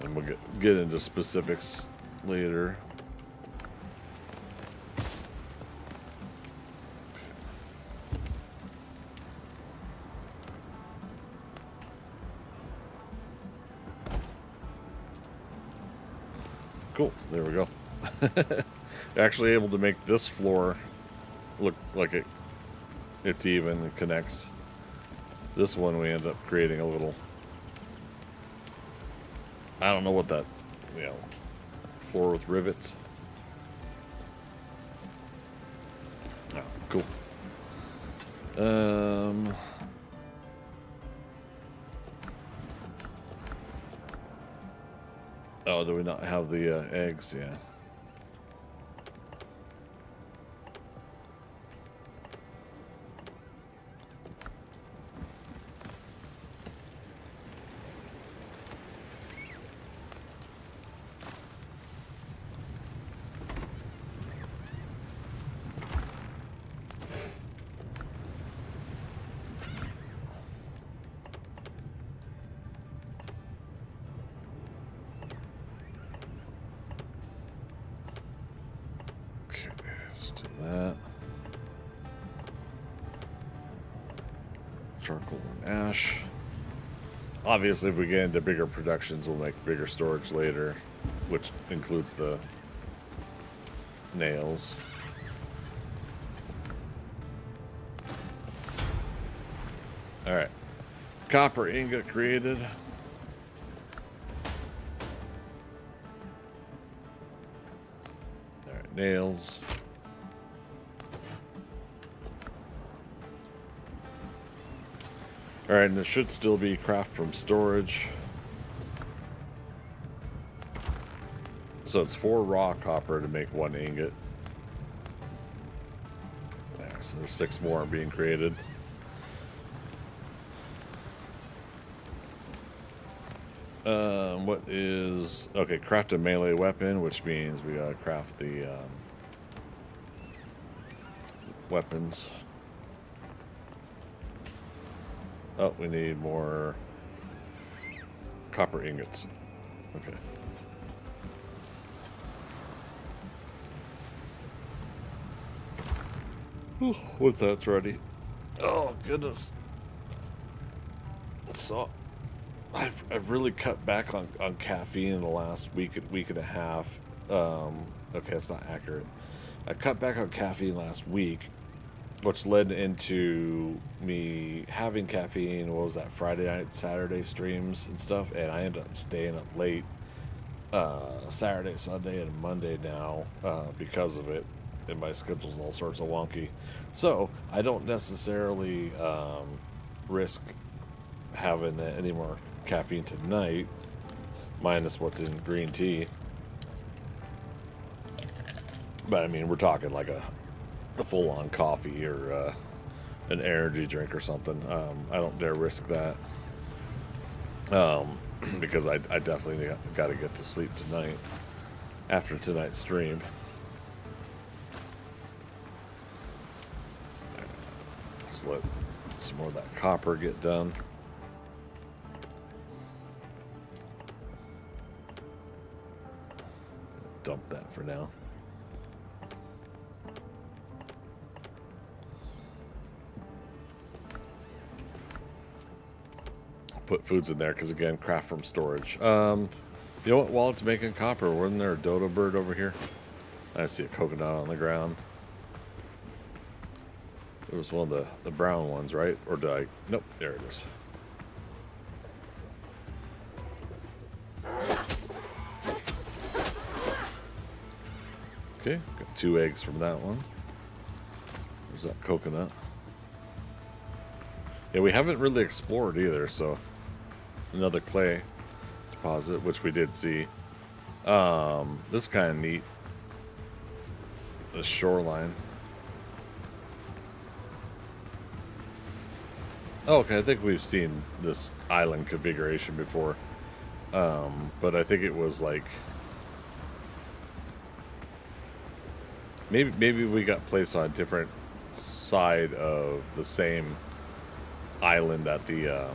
And we'll get into specifics later. Cool, there we go. Actually able to make this floor look like it's even and connects. This one we end up creating a little, I don't know what that, floor with rivets. Oh, cool. Oh, do we not have the eggs? Yeah. Let's do that. Charcoal and ash. Obviously, if we get into bigger productions, we'll make bigger storage later, which includes the nails. All right. Copper ingot created. All right, nails. All right, and there should still be craft from storage. So it's 4 raw copper to make 1 ingot. There, so there's 6 more being created. What is... Okay, craft a melee weapon, which means we gotta craft the weapons. Oh, we need more copper ingots. Okay. Whew, what's that's ready? Oh goodness. So I've really cut back on caffeine in the last week and a half, Okay, that's not accurate. I cut back on caffeine last week, which led into me having caffeine. What was that, Friday night, Saturday streams and stuff, and I ended up staying up late Saturday, Sunday, and Monday now because of it, and my schedule's all sorts of wonky. So I don't necessarily risk having any more caffeine tonight, minus what's in green tea. But I mean, we're talking like a full-on coffee or an energy drink or something. I don't dare risk that because I definitely got to get to sleep tonight after tonight's stream. Let's let some more of that copper get done. Dump that for now. Put foods in there because, again, craft from storage. You know what? While it's making copper, wasn't there a dodo bird over here? I see a coconut on the ground. It was one of the brown ones, right? Or did I? Nope, there it is. Okay, got 2 eggs from that one. There's that coconut. Yeah, we haven't really explored either, so another clay deposit, which we did see. This is kind of neat. The shoreline. Oh, okay, I think we've seen this island configuration before. But I think it was like maybe we got placed on a different side of the same island that the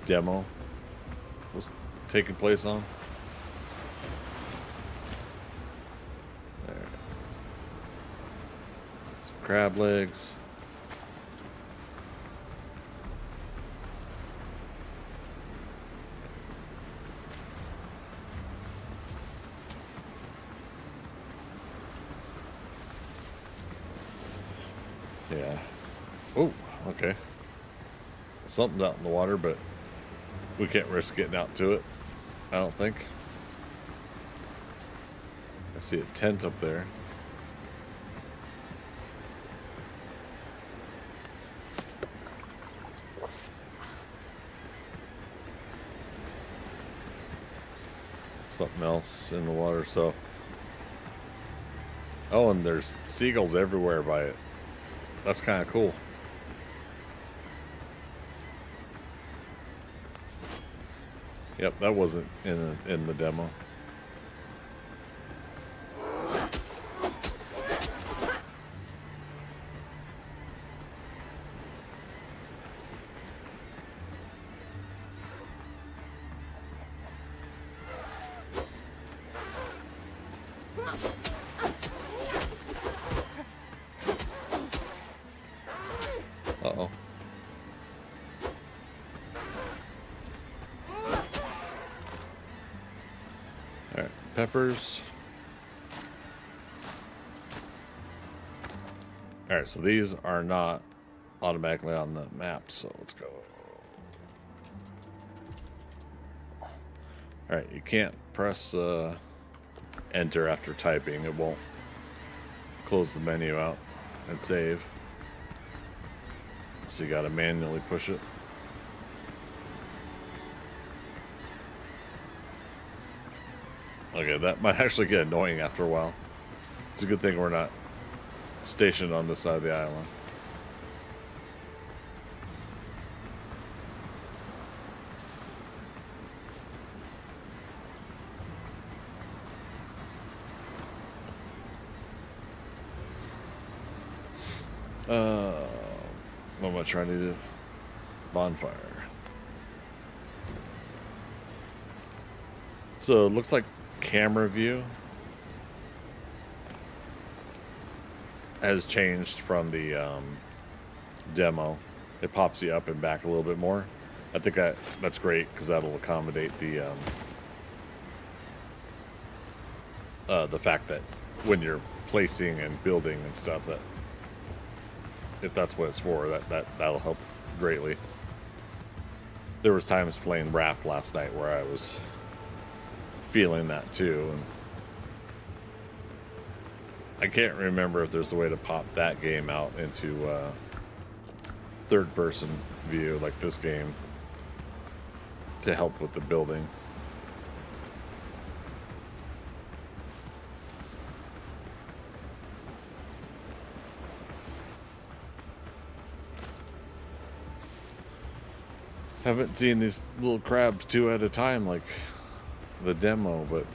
demo was taking place on. There. Some crab legs. Yeah. Oh, okay. Something's out in the water, but we can't risk getting out to it, I don't think. I see a tent up there. Something else in the water, so. Oh, and there's seagulls everywhere by it. That's kind of cool. Yep, that wasn't in the demo. Uh-oh. Alright, peppers. Alright, so these are not automatically on the map, so let's go. Alright, you can't press enter after typing. It won't close the menu out and save. So you gotta manually push it. Okay, that might actually get annoying after a while. It's a good thing we're not stationed on this side of the island. What am I trying to do? Bonfire. So it looks like camera view has changed from the demo. It pops you up and back a little bit more. I think that's great because that'll accommodate the the fact that when you're placing and building and stuff, that if that's what it's for, that'll help greatly. There was times playing Raft last night where I was feeling that too, and I can't remember if there's a way to pop that game out into third-person view like this game to help with the building. Haven't seen these little crabs 2 at a time like the demo, but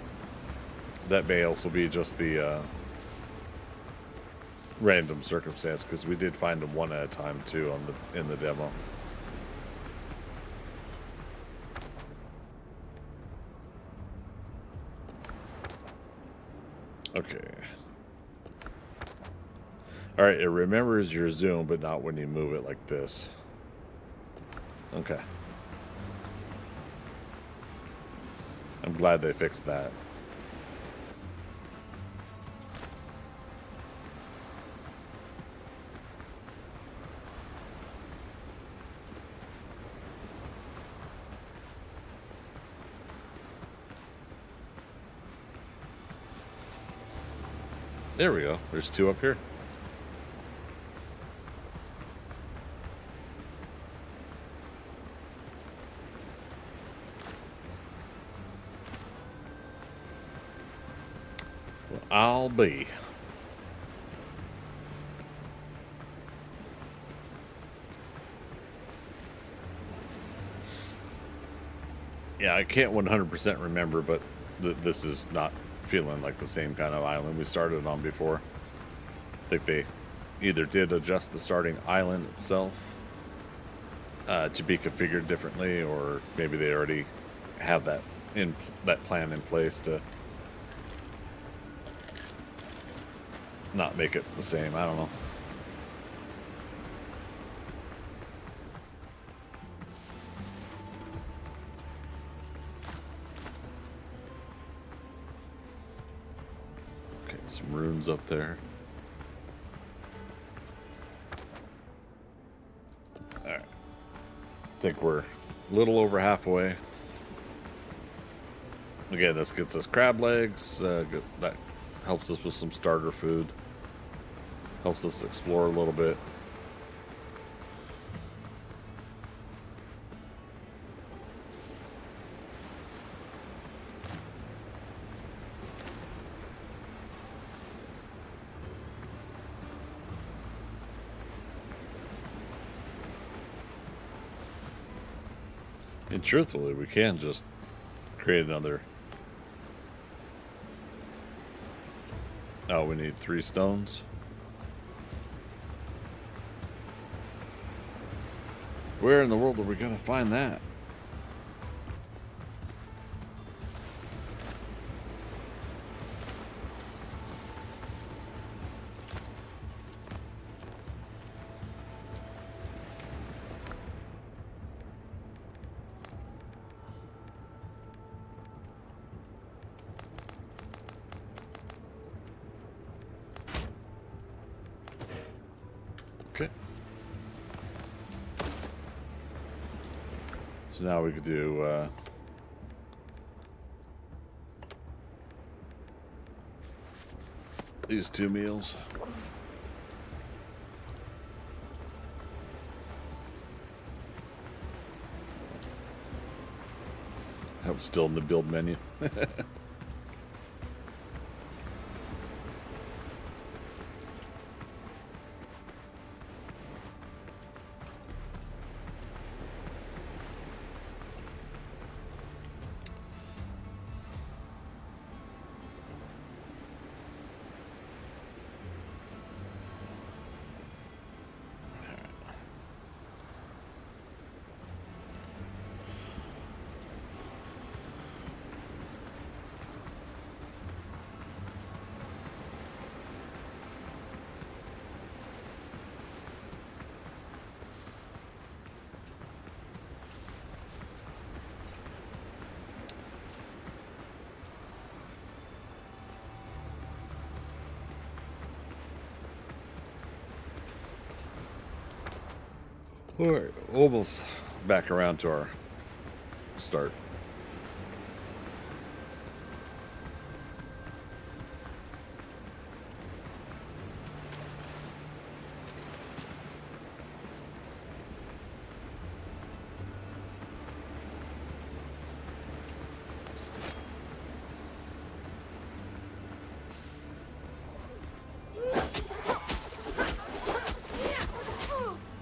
that may also be just the random circumstance, because we did find them 1 at a time too in the demo. Okay. All right, it remembers your zoom, but not when you move it like this. Okay. I'm glad they fixed that. There we go. There's 2 up here. Well, I'll be. Yeah, I can't 100% remember, but this is not feeling like the same kind of island we started on before. I think they either did adjust the starting island itself to be configured differently, or maybe they already have that plan in place to not make it the same. I don't know. Okay, some runes up there. Alright. I think we're a little over halfway. Again, this gets us crab legs. That helps us with some starter food. Helps us explore a little bit. And truthfully, we can just create another. Oh, we need 3 stones. Where in the world are we gonna find that? Okay. So now we could do these 2 meals. That was still in the build menu. All right, almost back around to our start.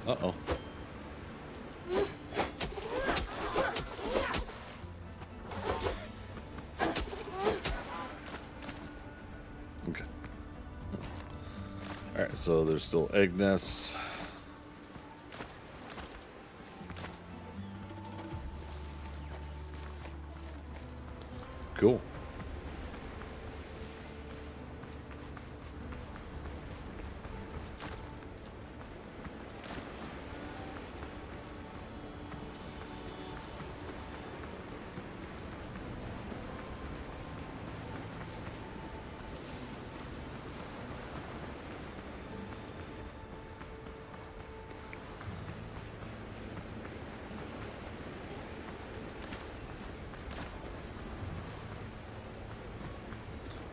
Uh-oh. Okay. All right, so there's still egg nests. Cool.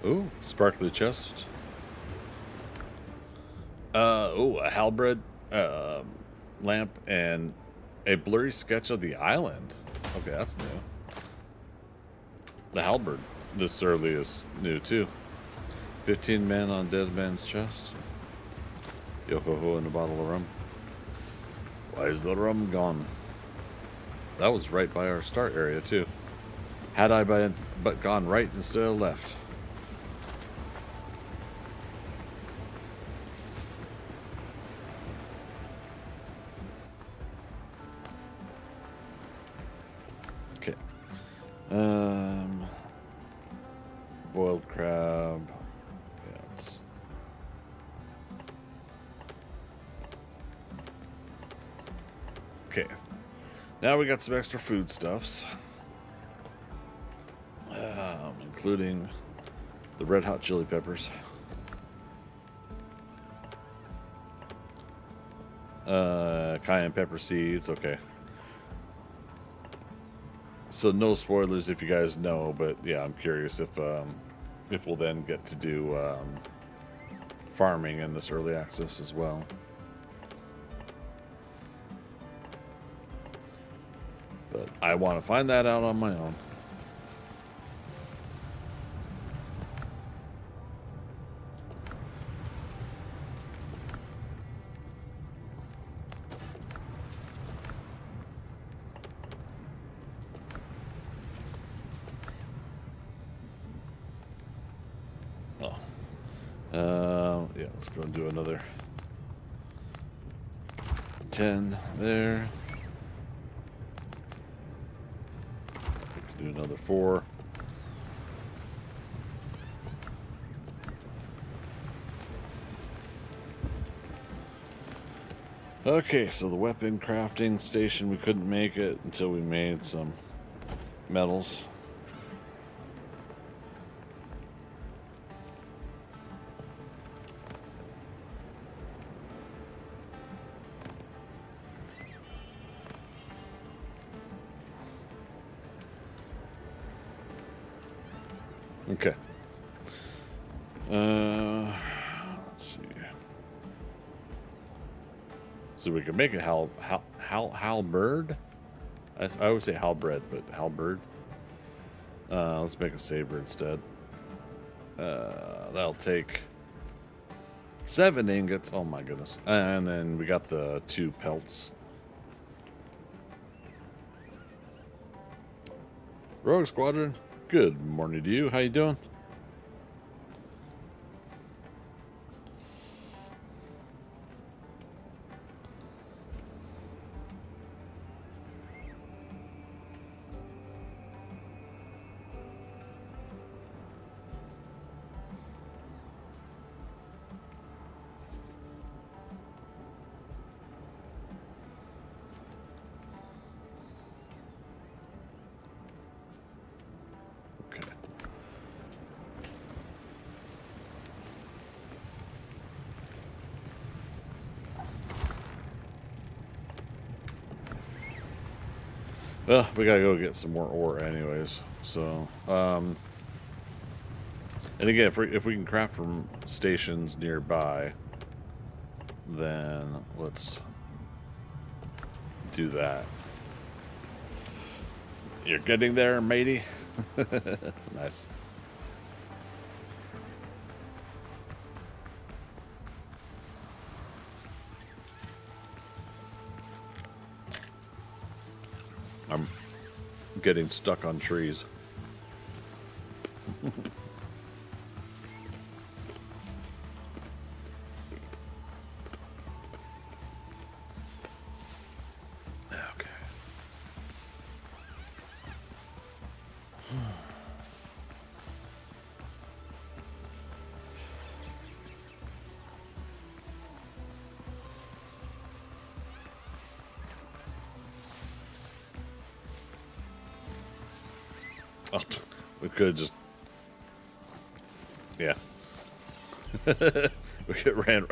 Ooh, sparkly chest. A halberd um, lamp and a blurry sketch of the island. Okay, that's new. The halberd. This early is new too. 15 men on dead man's chest. Yo-ho-ho and a bottle of rum. Why is the rum gone? That was right by our start area too. Had I but gone right instead of left. Okay. Boiled crab. Yeah, it's... Okay. Now we got some extra foodstuffs. Including the red hot chili peppers. Cayenne pepper seeds, okay. So no spoilers if you guys know, but yeah, I'm curious if we'll then get to do farming in this early access as well. But I want to find that out on my own. Yeah, let's go and do another 10 there. We can do another 4. Okay, so the weapon crafting station, we couldn't make it until we made some metals. Okay. Let's see. So we can make a halberd. I always say halberd, but halberd. Let's make a saber instead. That'll take 7 ingots. Oh my goodness. And then we got the 2 pelts. Rogue Squadron. Good morning to you. How you doing? Well, we gotta go get some more ore anyways. So, and again, if we can craft from stations nearby, then let's do that. You're getting there, matey. Nice. I'm getting stuck on trees. Okay. Oh, we could just, yeah. We could ran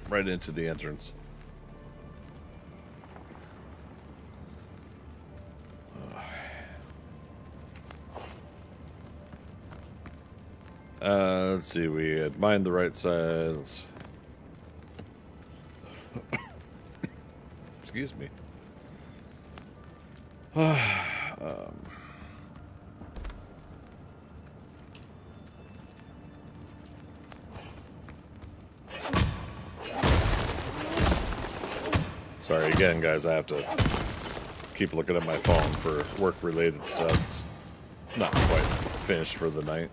right into the entrance. Let's see. We had mined the right side. Excuse me. Sorry again, guys. I have to keep looking at my phone for work-related stuff. It's not quite finished for the night.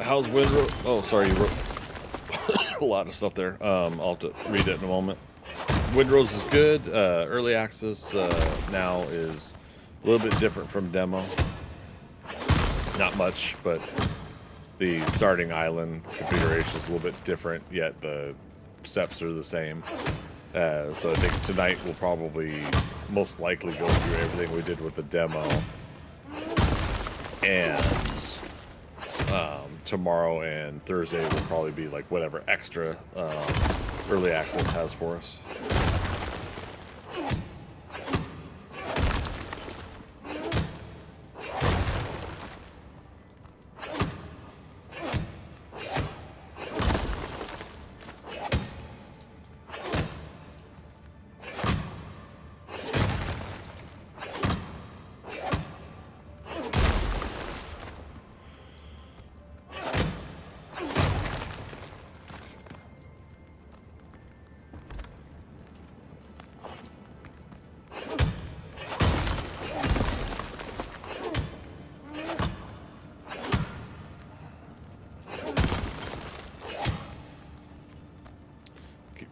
How's Windrose? Oh, sorry, you wrote a lot of stuff there. I'll have to read it in a moment. Windrose is good. Early access now is a little bit different from demo. Not much, but the starting island configuration is a little bit different, yet the steps are the same. So I think tonight we'll probably most likely go through everything we did with the demo. And tomorrow and Thursday will probably be like whatever extra early access has for us.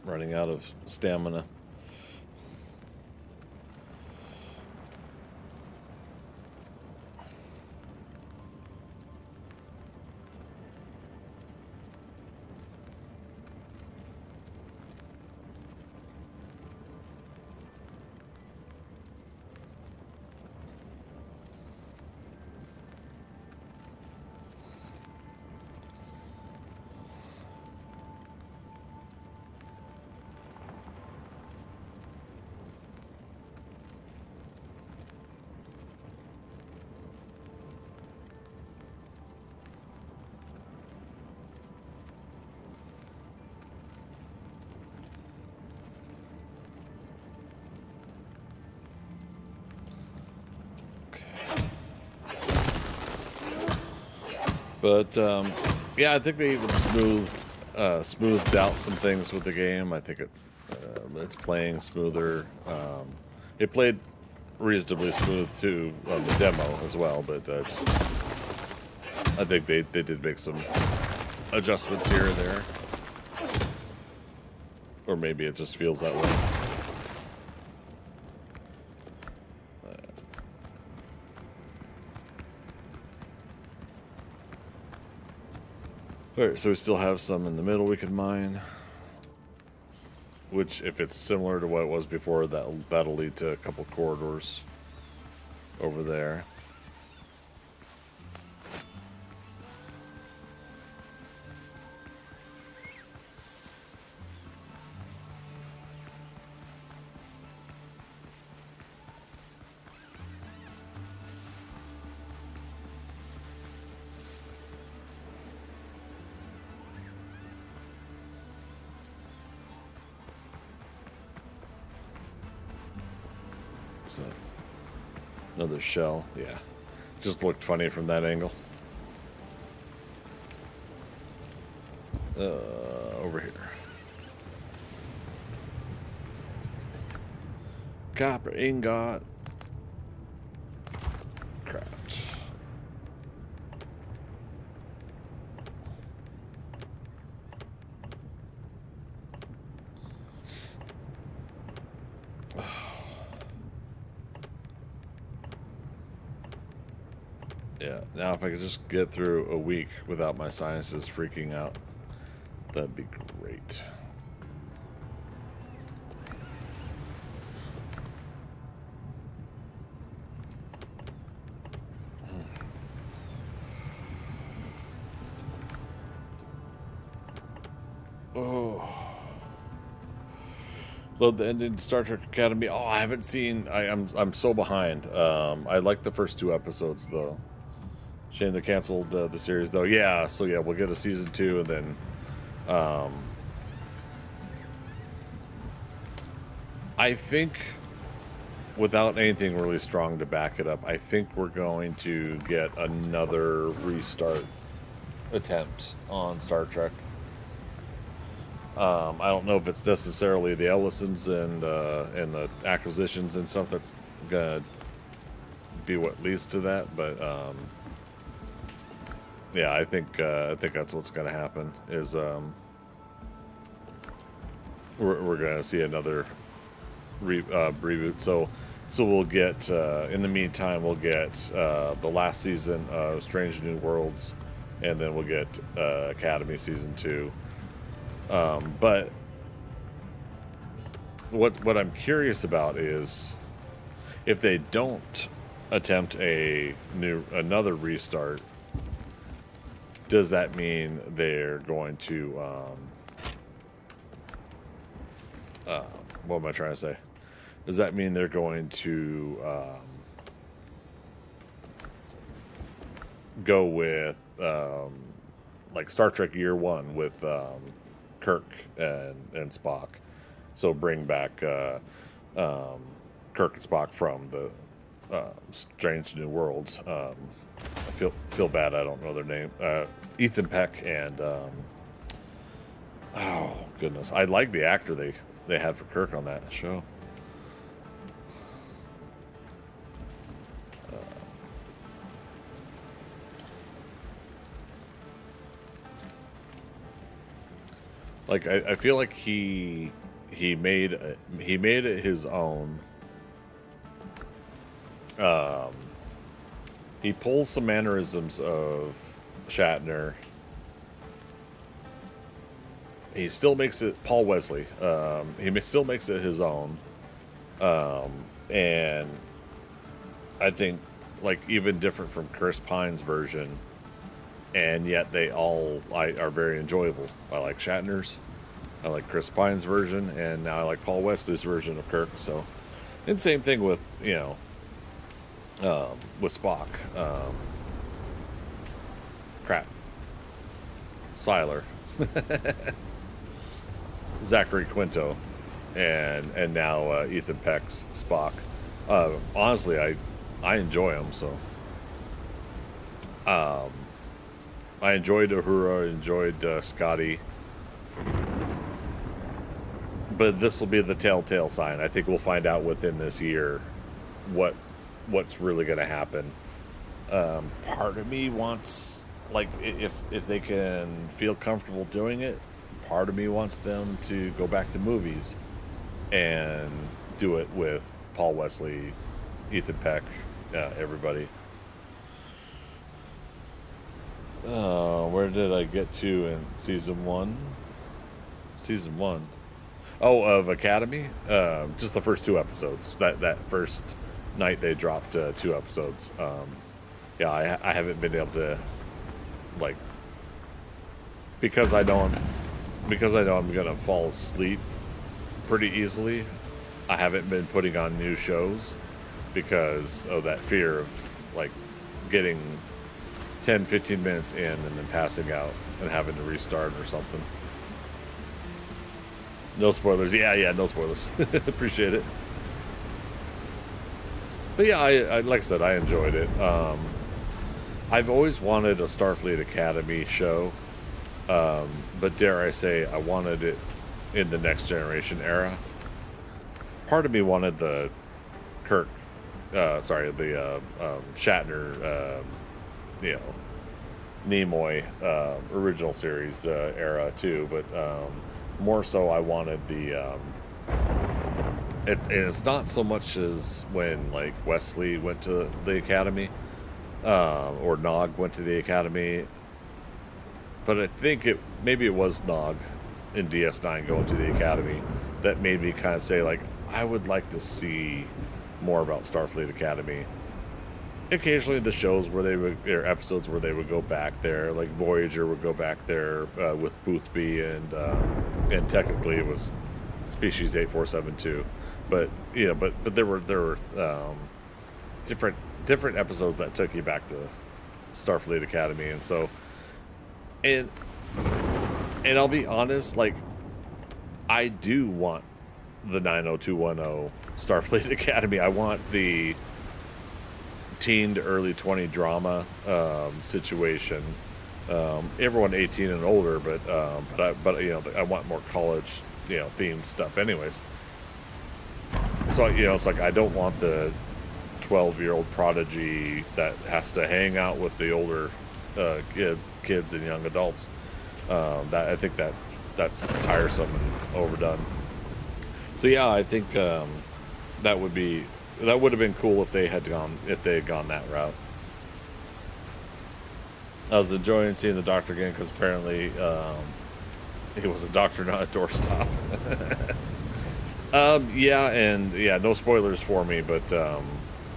Running out of stamina. But yeah, I think they even smoothed out some things with the game. I think it's playing smoother. It played reasonably smooth too on the demo as well, but just I think they did make some adjustments here and there. Or maybe it just feels that way. Alright, so we still have some in the middle we can mine. Which, if it's similar to what it was before, that'll lead to a couple corridors over there. So, another shell, yeah. Just looked funny from that angle. Over here. Copper ingot. Crap. Yeah, now if I could just get through a week without my sinuses freaking out, that'd be great. Oh. Love the ending to Star Trek Academy. Oh, I haven't seen. I'm so behind. I like the first 2 episodes though. Shame they canceled the series though. Yeah, so yeah, we'll get a season 2 and then I think without anything really strong to back it up, I think we're going to get another restart attempt on Star Trek. I don't know if it's necessarily the Ellisons and the acquisitions and stuff that's gonna be what leads to that, but yeah, I think that's what's gonna happen. Is we're gonna see another reboot. So we'll get in the meantime we'll get the last season of Strange New Worlds, and then we'll get Academy season 2. But what I'm curious about is if they don't attempt another restart, does that mean they're going to what am I trying to say? Does that mean they're going to go with like Star Trek Year 1 with Kirk and Spock? So bring back Kirk and Spock from the Strange New Worlds. I feel bad I don't know their name. Ethan Peck and oh goodness, I like the actor they had for Kirk on that show. Like I feel like he made it his own. He pulls some mannerisms of Shatner. He still makes it Paul Wesley. Still makes it his own, and I think like even different from Chris Pine's version. And yet they all are very enjoyable. I like Shatner's, I like Chris Pine's version, and now I like Paul Wesley's version of Kirk. So, and same thing with with Spock. Crap. Siler. Zachary Quinto, and now Ethan Peck's Spock. Honestly, I enjoy them. So. I enjoyed Uhura, enjoyed Scotty, but this will be the telltale sign. I think we'll find out within this year what's really going to happen. Part of me wants like if they can feel comfortable doing it, part of me wants them to go back to movies and do it with Paul Wesley, Ethan Peck, everybody. Where did I get to in season one? Season one. Oh, of Academy. Just the first two episodes. That first night they dropped 2 episodes. Yeah, I haven't been able to, like, because I know I'm gonna fall asleep pretty easily. I haven't been putting on new shows because of that fear of, like, getting 10-15 minutes in and then passing out and having to restart or something. No spoilers. Yeah, no spoilers. Appreciate it. But yeah, I like I said, I enjoyed it. I've always wanted a Starfleet Academy show, but dare I say, I wanted it in the Next Generation era. Part of me wanted the Kirk, the Shatner, you know, Nimoy original series era too, but more so I wanted the it's not so much as when like Wesley went to the academy or Nog went to the academy, but I think maybe it was Nog in DS9 going to the academy that made me kind of say, like, I would like to see more about Starfleet Academy. Occasionally the shows where or episodes where they would go back there, like Voyager would go back there with Boothby, and technically it was Species 8472, but you know, but there were different episodes that took you back to Starfleet Academy, and so and I'll be honest, like, I do want the 90210 Starfleet Academy. I want the teen to early 20 drama situation. Everyone 18 and older, but you know, I want more college, you know, themed stuff anyways. So, you know, it's like I don't want the 12-year-old prodigy that has to hang out with the older kids and young adults. That I think that's tiresome and overdone. So yeah, I think that would have been cool if they had gone that route. I was enjoying seeing the Doctor again because apparently he was a doctor, not a doorstop. Yeah, no spoilers for me, but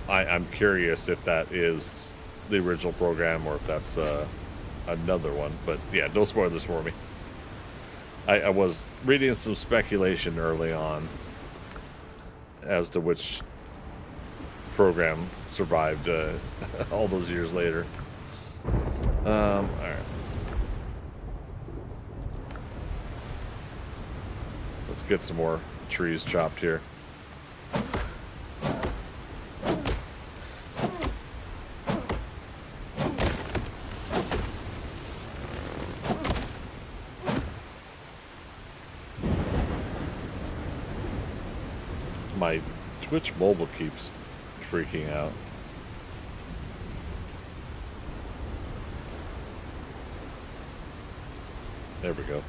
I'm curious if that is the original program or if that's another one. But yeah, no spoilers for me. I was reading some speculation early on as to which program survived all those years later. All right. Let's get some more trees chopped here. My Twitch mobile keeps freaking out. There we go.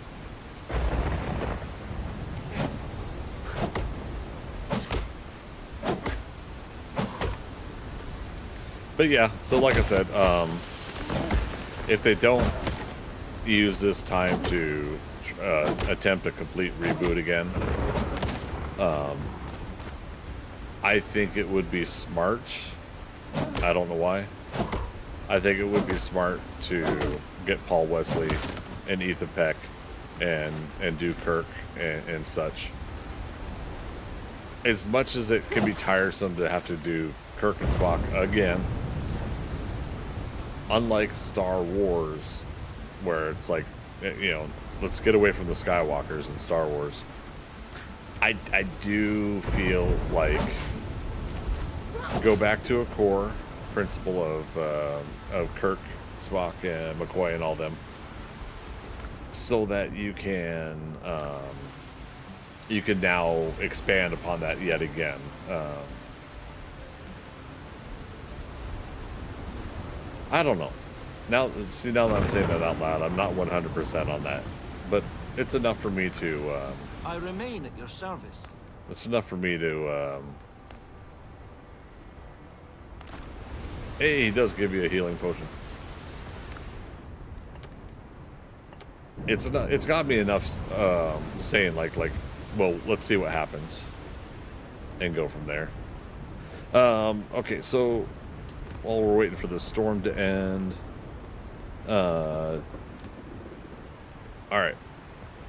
But yeah, so like I said, if they don't use this time to attempt a complete reboot again, I think it would be smart. I don't know why. I think it would be smart to get Paul Wesley and Ethan Peck and do Kirk and such. As much as it can be tiresome to have to do Kirk and Spock again, unlike Star Wars, where it's like, you know, let's get away from the Skywalkers in Star Wars. I do feel like go back to a core principle of Kirk, Spock, and McCoy and all them, so that you can now expand upon that yet again. I don't know. Now, see, now that I'm saying that out loud, I'm not 100% on that, but it's enough for me to. I remain at your service. It's enough for me to. Hey, he does give you a healing potion. It's enough. It's got me enough saying like, well, let's see what happens, and go from there. Okay, so while we're waiting for the storm to end, all right.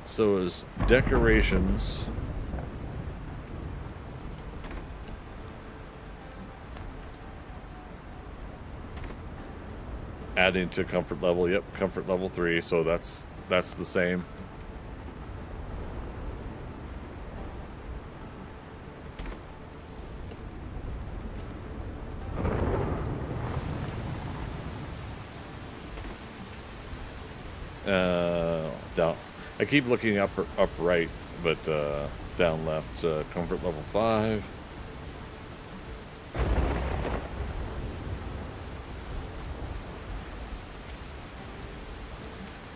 So is decorations. Adding to comfort level. Yep, comfort level 3. So that's the same. Down. I keep looking up right, but down left. Comfort level 5.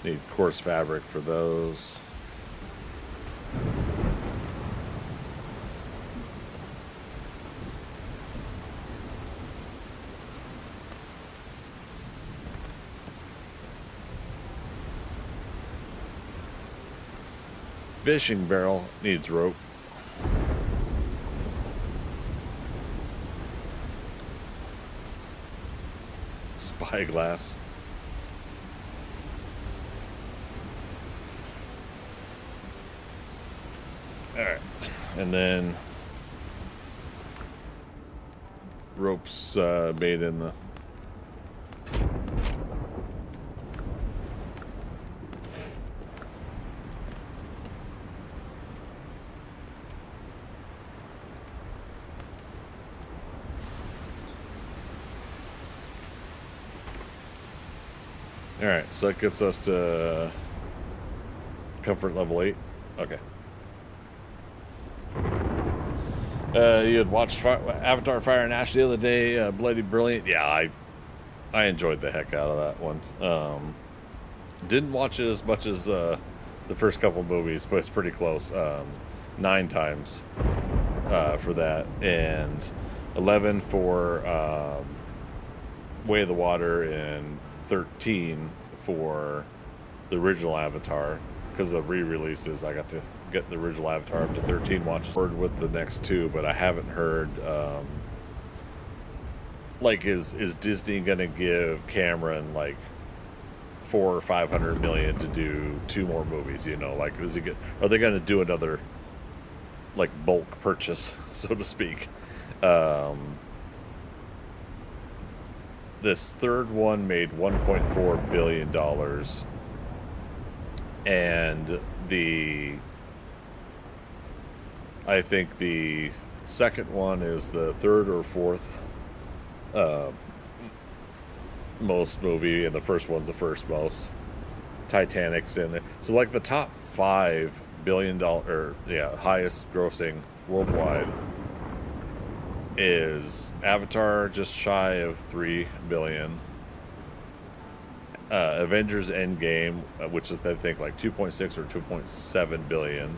Need coarse fabric for those. Fishing barrel needs rope. Spyglass. Alright. And then ropes made in the Alright, so that gets us to comfort level 8. Okay. You had watched Avatar Fire and Ash the other day, Bloody Brilliant. Yeah, I enjoyed the heck out of that one. Didn't watch it as much as the first couple movies, but it's pretty close. 9 times for that, and 11 for Way of the Water, and 13 for the original Avatar, because of the re-releases. I got to get the original Avatar up to 13 watches. Heard with the next 2, but I haven't heard like is Disney gonna give Cameron like 400 or 500 million to do 2 more movies? You know, like are they gonna do another like bulk purchase, so to speak? This third one made $1.4 billion, and I think the second one is the third or fourth most movie, and the first one's the first most. Titanic's in it, so like the top $5 billion, highest grossing worldwide is Avatar, just shy of 3 billion. Avengers Endgame, which is I think like 2.6 or 2.7 billion.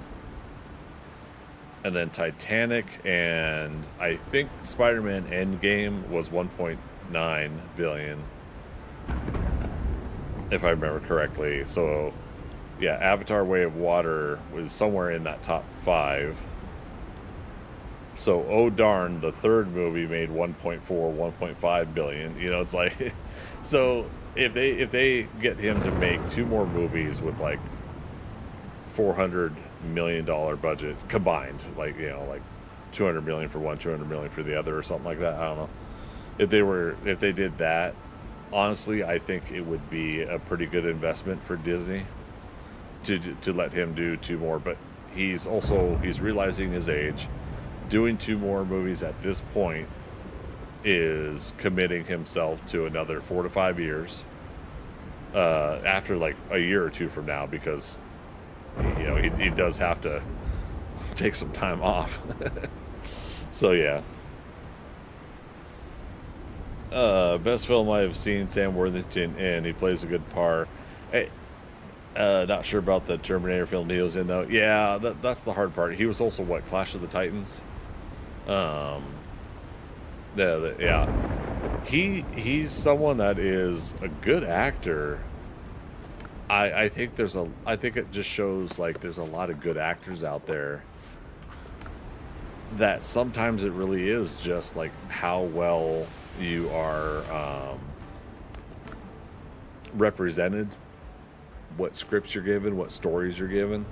And then Titanic, and I think Spider-Man Endgame was 1.9 billion, if I remember correctly. So yeah, Avatar Way of Water was somewhere in that top 5. So, oh darn, the third movie made 1.5 billion. You know, it's like, so if they get him to make 2 more movies with like $400 million budget combined, like, you know, like 200 million for one, 200 million for the other, or something like that. I don't know. If they did that, honestly, I think it would be a pretty good investment for Disney to let him do 2 more. But he's realizing his age. Doing 2 more movies at this point is committing himself to another 4 to 5 years after like a year or 2 from now, because you know he does have to take some time off. So yeah, Best film I've seen, Sam Worthington, and he plays a good part. Hey, not sure about the Terminator film he was in though. Yeah, that's the hard part. He was also what, Clash of the Titans. Um, yeah. He's someone that is a good actor. I think I think it just shows like there's a lot of good actors out there that sometimes it really is just like how well you are represented, what scripts you're given, what stories you're given.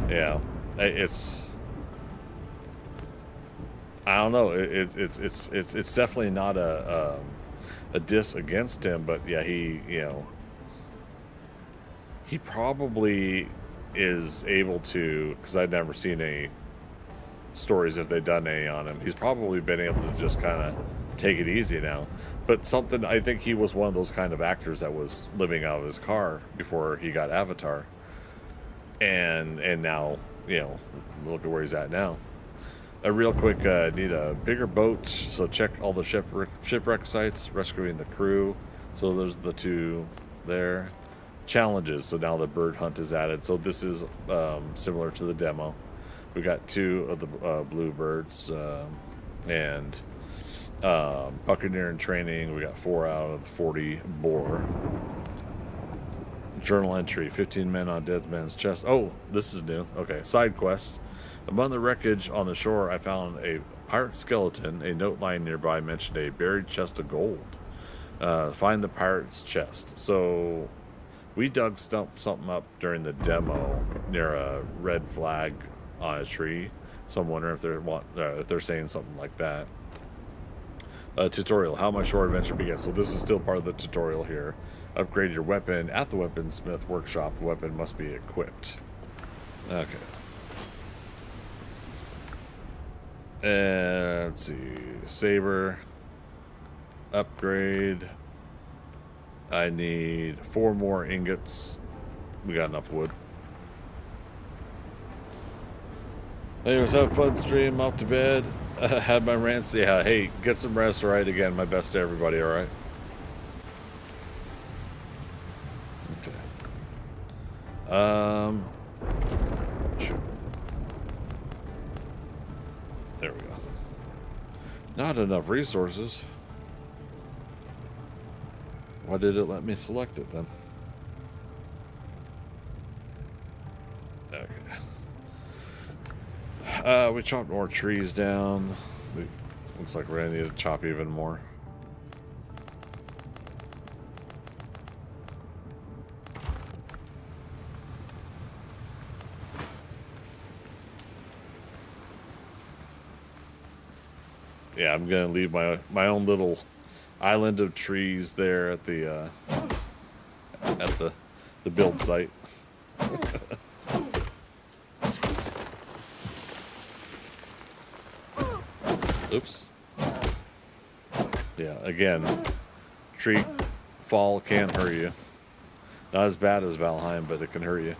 Yeah, it's I don't know. It's definitely not a diss against him, but yeah, he probably is able to, because I've never seen any stories if they've done any on him. He's probably been able to just kind of take it easy now. But something, I think he was one of those kind of actors that was living out of his car before he got Avatar, and now look at where he's at now. A real quick, need a bigger boat, so check all the shipwreck sites, rescuing the crew. So there's the two there. Challenges, so now the bird hunt is added. So this is similar to the demo. We got 2 of the bluebirds, and buccaneer in training. We got 4 out of the 40 boar. Journal entry, 15 men on dead man's chest. Oh, this is new. Okay, side quests. Among the wreckage on the shore, I found a pirate skeleton. A note lying nearby mentioned a buried chest of gold. Find the pirate's chest. So we dug something up during the demo near a red flag on a tree. So I'm wondering if they're saying something like that. Tutorial, how my shore adventure begins. So this is still part of the tutorial here. Upgrade your weapon at the weaponsmith workshop. The weapon must be equipped. Okay. And let's see. Saber. Upgrade. I need 4 more ingots. We got enough wood. Anyways, have fun stream. Off to bed. Had my rants. Yeah, hey, get some rest, alright? Again, my best to everybody, alright? Okay. Shoot. There we go. Not enough resources. Why did it let me select it then? Okay. We chopped more trees down. Looks like we're gonna need to chop even more. Yeah, I'm gonna leave my own little island of trees there at the build site. Oops. Yeah, again, tree fall can hurt you. Not as bad as Valheim, but it can hurt you.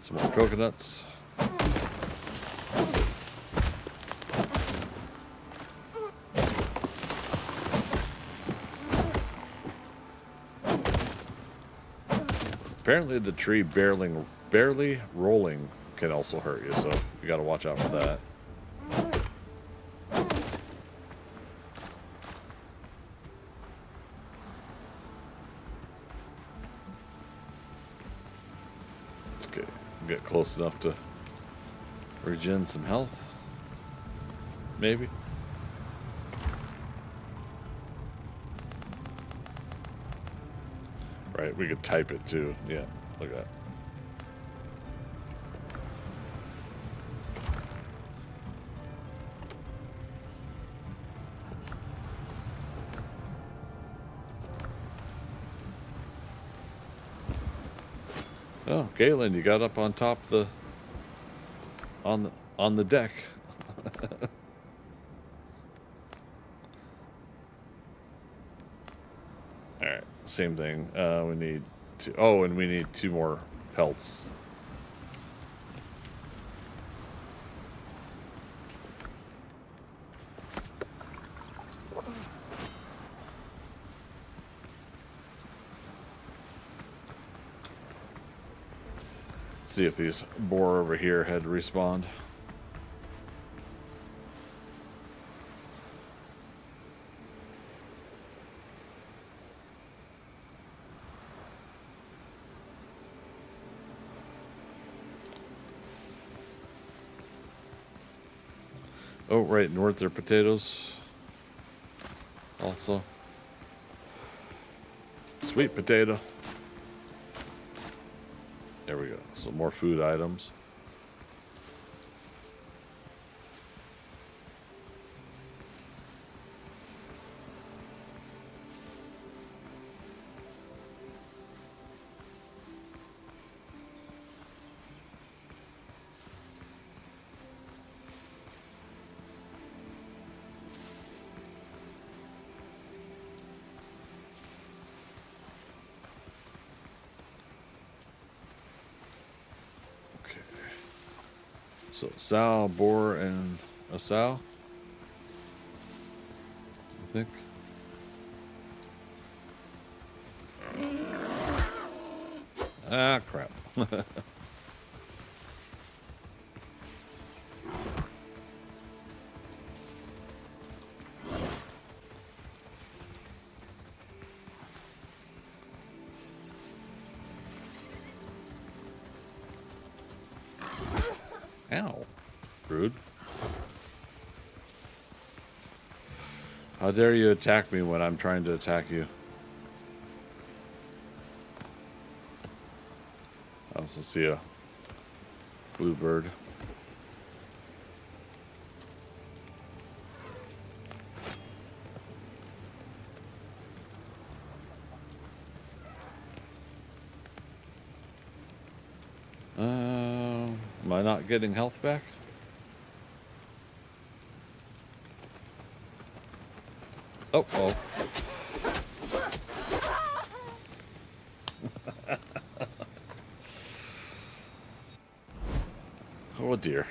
Some more coconuts. Apparently the tree barely rolling can also hurt you, so you gotta watch out for that. Let's get close enough to regen some health. Maybe. Right, we could type it too. Yeah, look at that. Oh, Galen, you got up on top on the deck. All right, same thing. We need and we need 2 more pelts. See if these boar over here had respawned. Oh, right north there are potatoes. Also. Sweet potato. There we go. Some more food items. So sow, boar, and a sow, I think. Ah, crap. Ow. Rude. How dare you attack me when I'm trying to attack you? I also see a bluebird. Am I not getting health back? Oh, oh. Oh dear.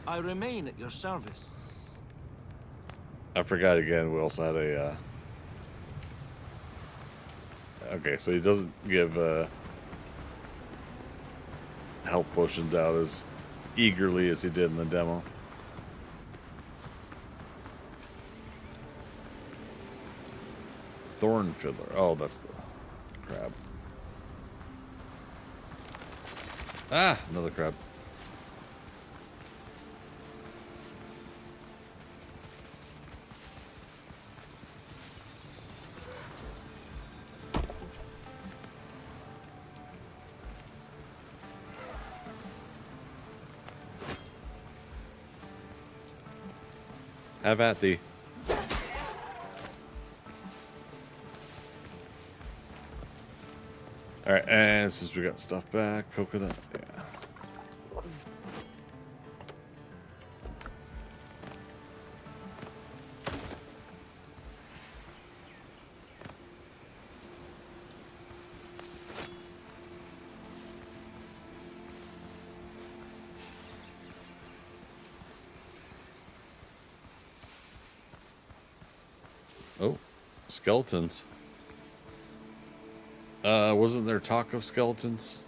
I remain at your service. I forgot again. We also had a. Okay, so he doesn't give health potions out as eagerly as he did in the demo. Thorn fiddler. Oh, that's the crab. Ah, another crab. Have at thee. Alright, and since we got stuff back, coconut, yeah. Oh, skeletons. Wasn't there talk of skeletons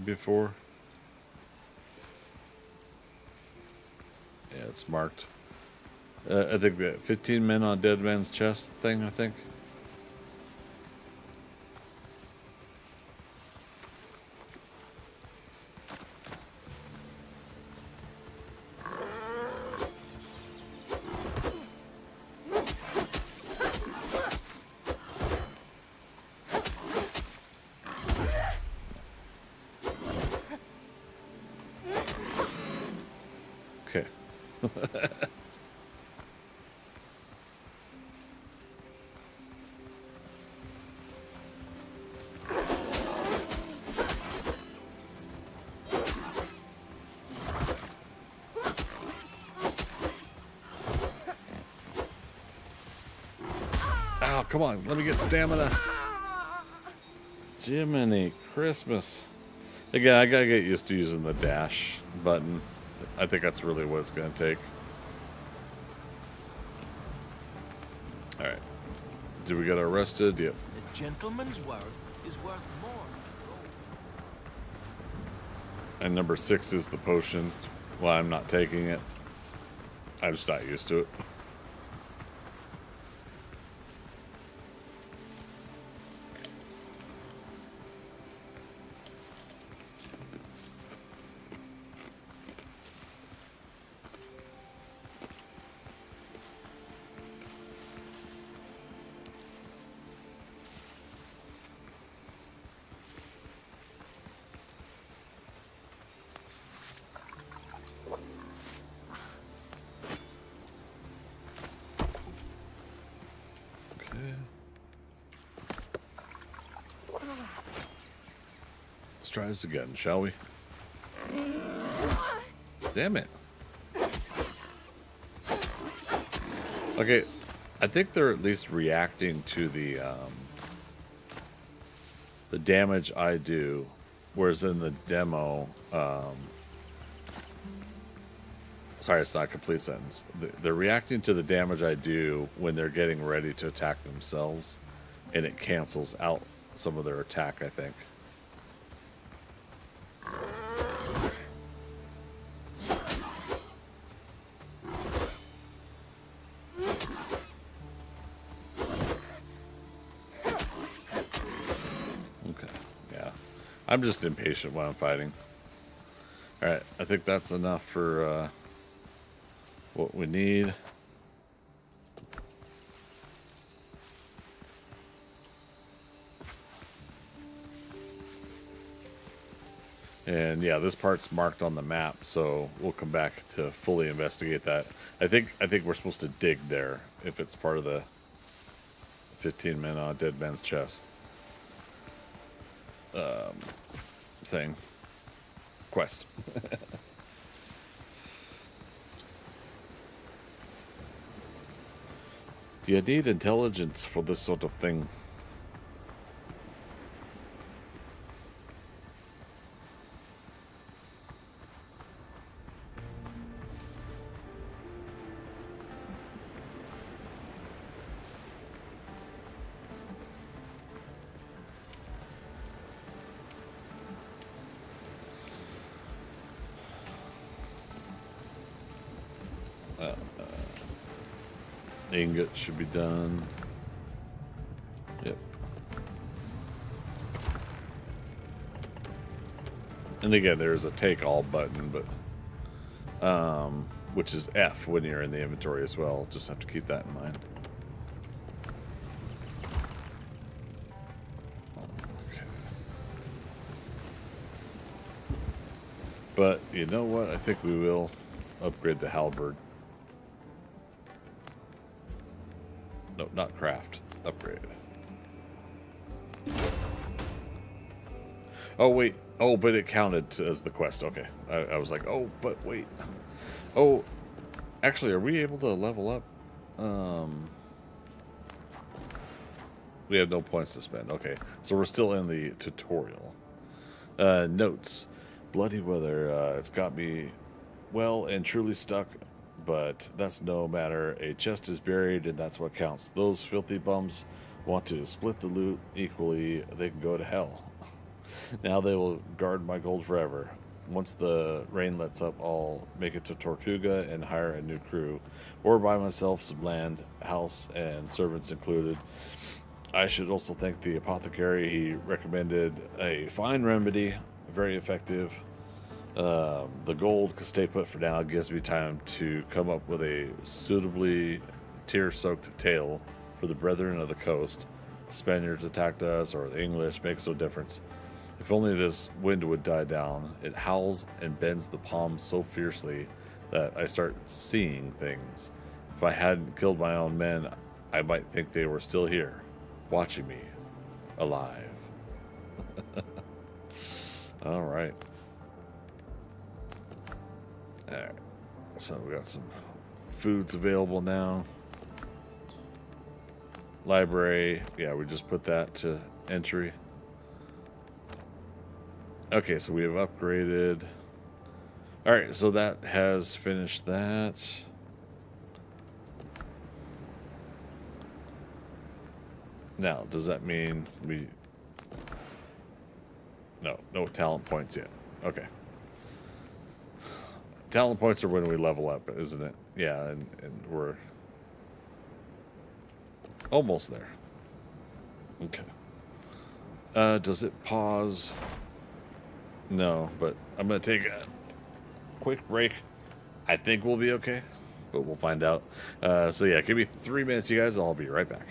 before? Yeah, it's marked. I think that 15 men on dead man's chest thing, I think. Okay. Ow, come on, let me get stamina. Jiminy Christmas. Again, I gotta get used to using the dash button. I think that's really what it's gonna take. All right. Did we get arrested? Yep. A gentleman's word is worth more than gold. And number 6 is the potion. Well, I'm not taking it. I'm just not used to it. Let's try this again, shall we? Damn it. Okay, I think they're at least reacting to the damage I do, whereas in the demo, sorry, it's not a complete sentence. They're reacting to the damage I do when they're getting ready to attack themselves, and it cancels out some of their attack, I think. I'm just impatient when I'm fighting. Alright, I think that's enough for what we need. And yeah, this part's marked on the map, so we'll come back to fully investigate that. I think we're supposed to dig there if it's part of the 15 men on Dead Man's Chest thing. Quest. You need intelligence for this sort of thing. Ingot should be done. Yep. And again, there's a take all button, but which is F when you're in the inventory as well. Just have to keep that in mind. Okay. But you know what? I think we will upgrade the halberd. No, not craft. Upgrade. Oh, wait. Oh, but it counted as the quest. Okay. I was like, oh, but wait. Oh, actually, are we able to level up? We have no points to spend. Okay. So we're still in the tutorial. Notes. Bloody weather. It's got me well and truly stuck. But that's no matter. A chest is buried, and that's what counts. Those filthy bums want to split the loot equally. They can go to hell. Now they will guard my gold forever. Once the rain lets up, I'll make it to Tortuga and hire a new crew. Or buy myself some land, house, and servants included. I should also thank the apothecary. He recommended a fine remedy, very effective. The gold can stay put for now. It gives me time to come up with a suitably tear-soaked tale for the brethren of the coast. The Spaniards attacked us, or the English, makes no difference. If only this wind would die down. It howls and bends the palms so fiercely that I start seeing things. If I hadn't killed my own men, I might think they were still here, watching me, alive. All right. Alright, so we got some foods available now. Library, yeah, we just put that to entry. Okay, so we have upgraded. Alright, so that has finished that. Now, does that mean we... No talent points yet. Okay. Talent points are when we level up, isn't it? Yeah, and we're almost there. Okay. Does it pause? No, but I'm going to take a quick break. I think we'll be okay, but we'll find out. So yeah, give me 3 minutes, you guys. I'll be right back.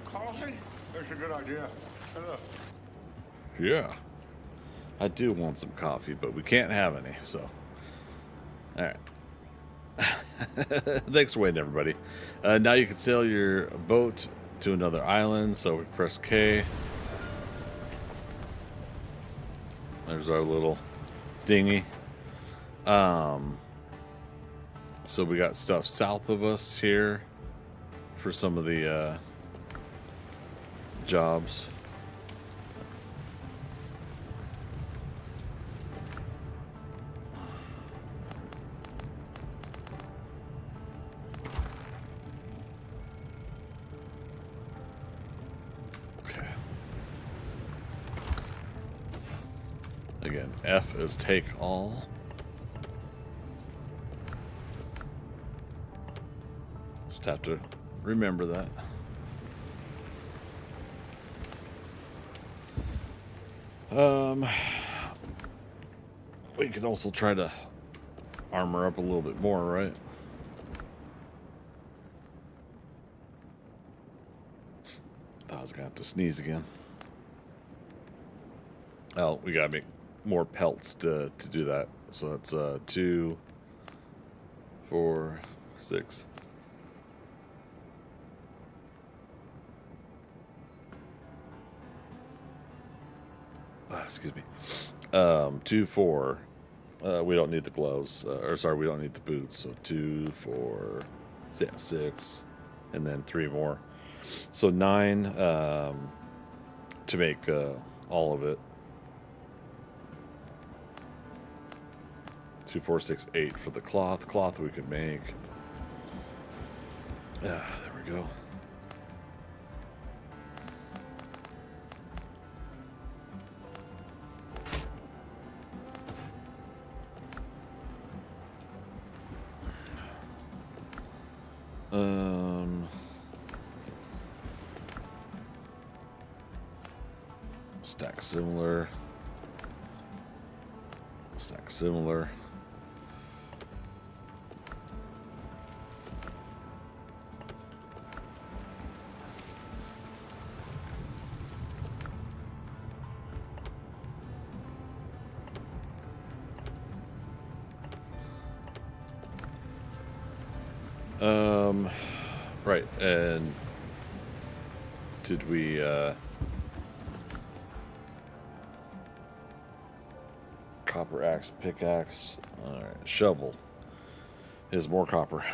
Coffee? That's a good idea. Hello. Yeah. I do want some coffee, but we can't have any, so. All right. Thanks for waiting, everybody. Now you can sail your boat to another island, so we press K. There's our little dinghy. So we got stuff south of us here for some of the jobs. Okay. Again, F is take all. Just have to remember that. We could also try to armor up a little bit more, right? Thought I was gonna have to sneeze again. Oh, we gotta make more pelts to do that. So that's 2, 4, 6. Excuse me. 2, 4. We don't need the gloves, or sorry, we don't need the boots. So 2, 4, 6, and then 3 more. So 9 to make all of it. 2, 4, 6, 8 for the cloth. Cloth we could make. There we go. Stack similar. Stack similar. Right, and did we, copper axe, pickaxe, alright, shovel is more copper.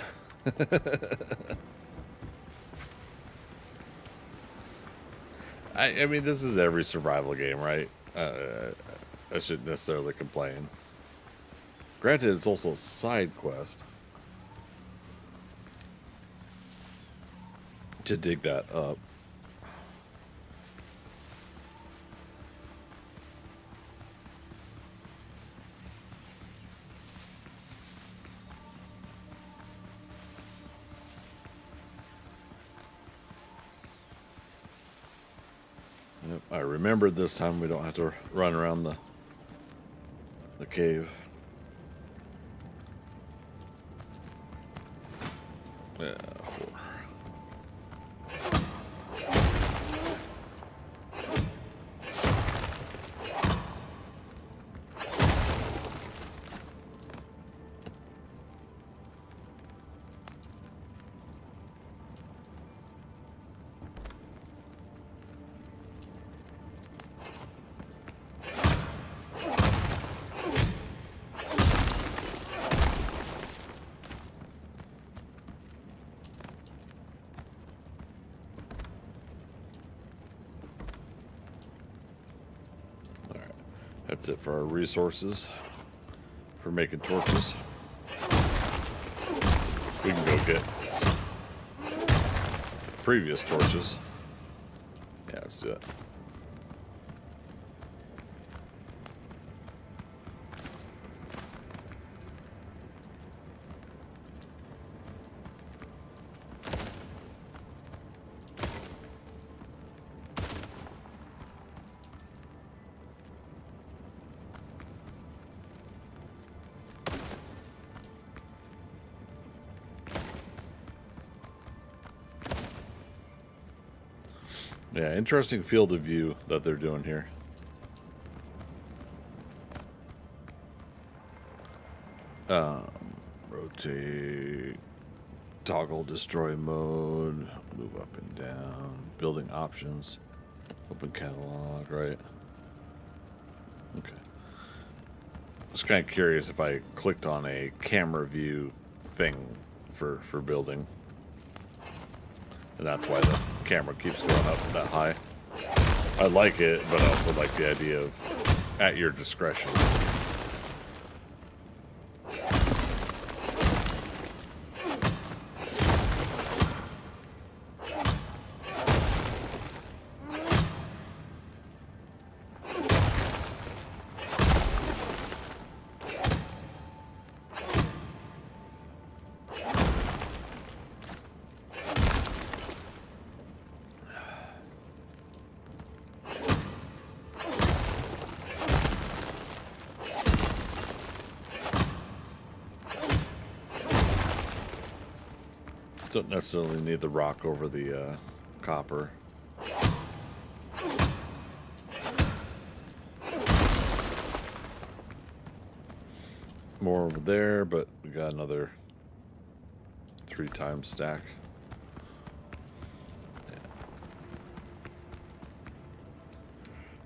I mean, this is every survival game, right? I shouldn't necessarily complain. Granted, it's also a side quest to dig that up. Yep, I remembered this time we don't have to run around the cave. Yeah, 4. That's it for our resources for making torches. We can go get previous torches. Yeah, let's do it. Yeah, interesting field of view that they're doing here. Rotate, toggle destroy mode, move up and down, building options, open catalog, right? Okay. Just kind of curious if I clicked on a camera view thing for building. And that's why the camera keeps going up that high. I like it, but I also like the idea of at your discretion. Don't necessarily need the rock over the copper. More over there, but we got another 3 times stack.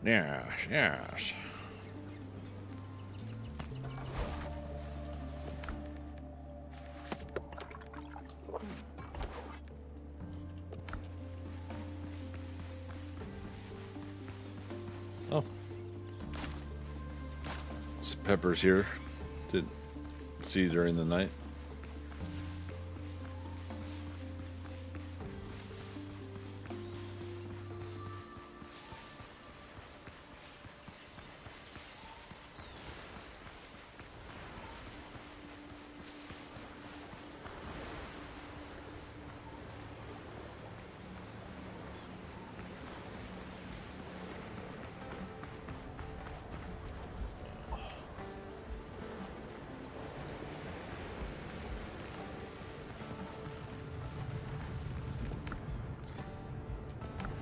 Yeah. Yes. Oh. Some peppers here. Didn't see during the night.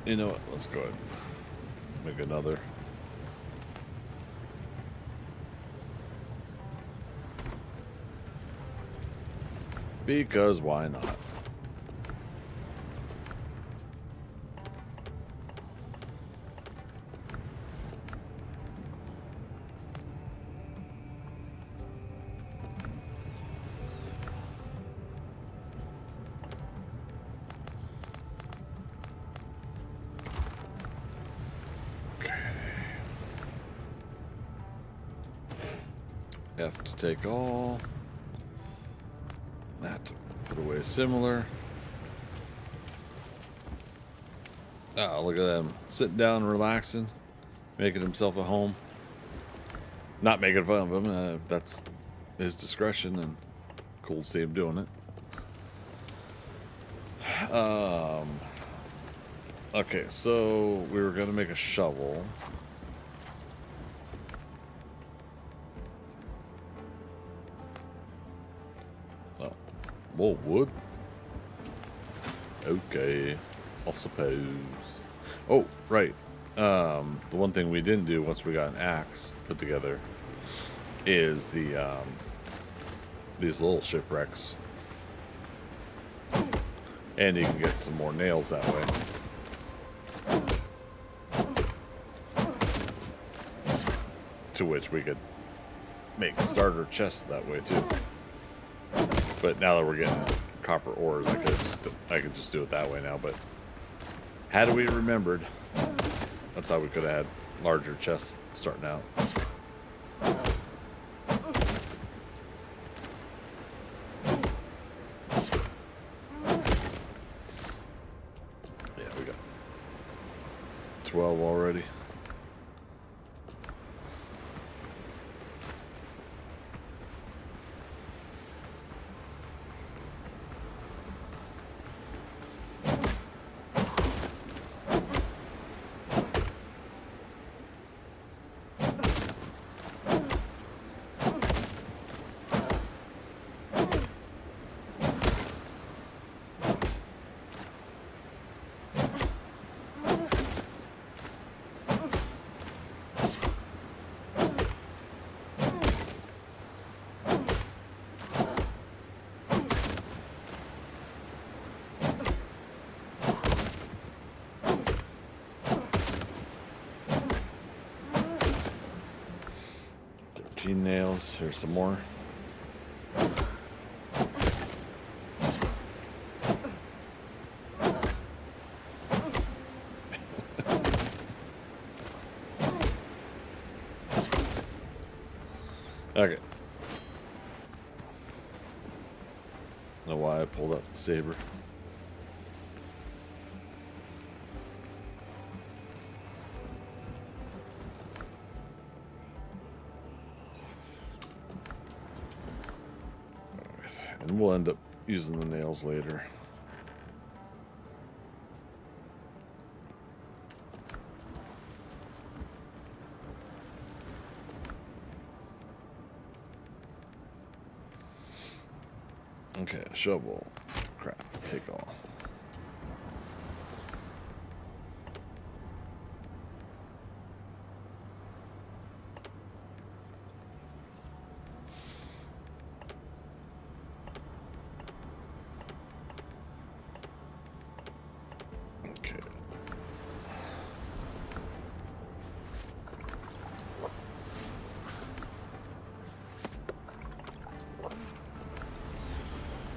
You know what? Let's go ahead and make another. Because why not? Have to take all that to put away similar. Oh, look at them sitting down, relaxing, making himself a home. Not making fun of him. That's his discretion, and cool to see him doing it. Okay, so we were gonna make a shovel. More wood? Okay, I suppose. Oh, right. The one thing we didn't do once we got an axe put together is the these little shipwrecks. And you can get some more nails that way. To which we could make starter chests that way too. But now that we're getting copper ores, I could just do it that way now. But had we remembered, that's how we could have had larger chests starting out. Yeah, we got 12 already. Nails. Here's some more. Okay. Know why I pulled up the saber. And we'll end up using the nails later. Okay, shovel. Crap. Take all. Okay.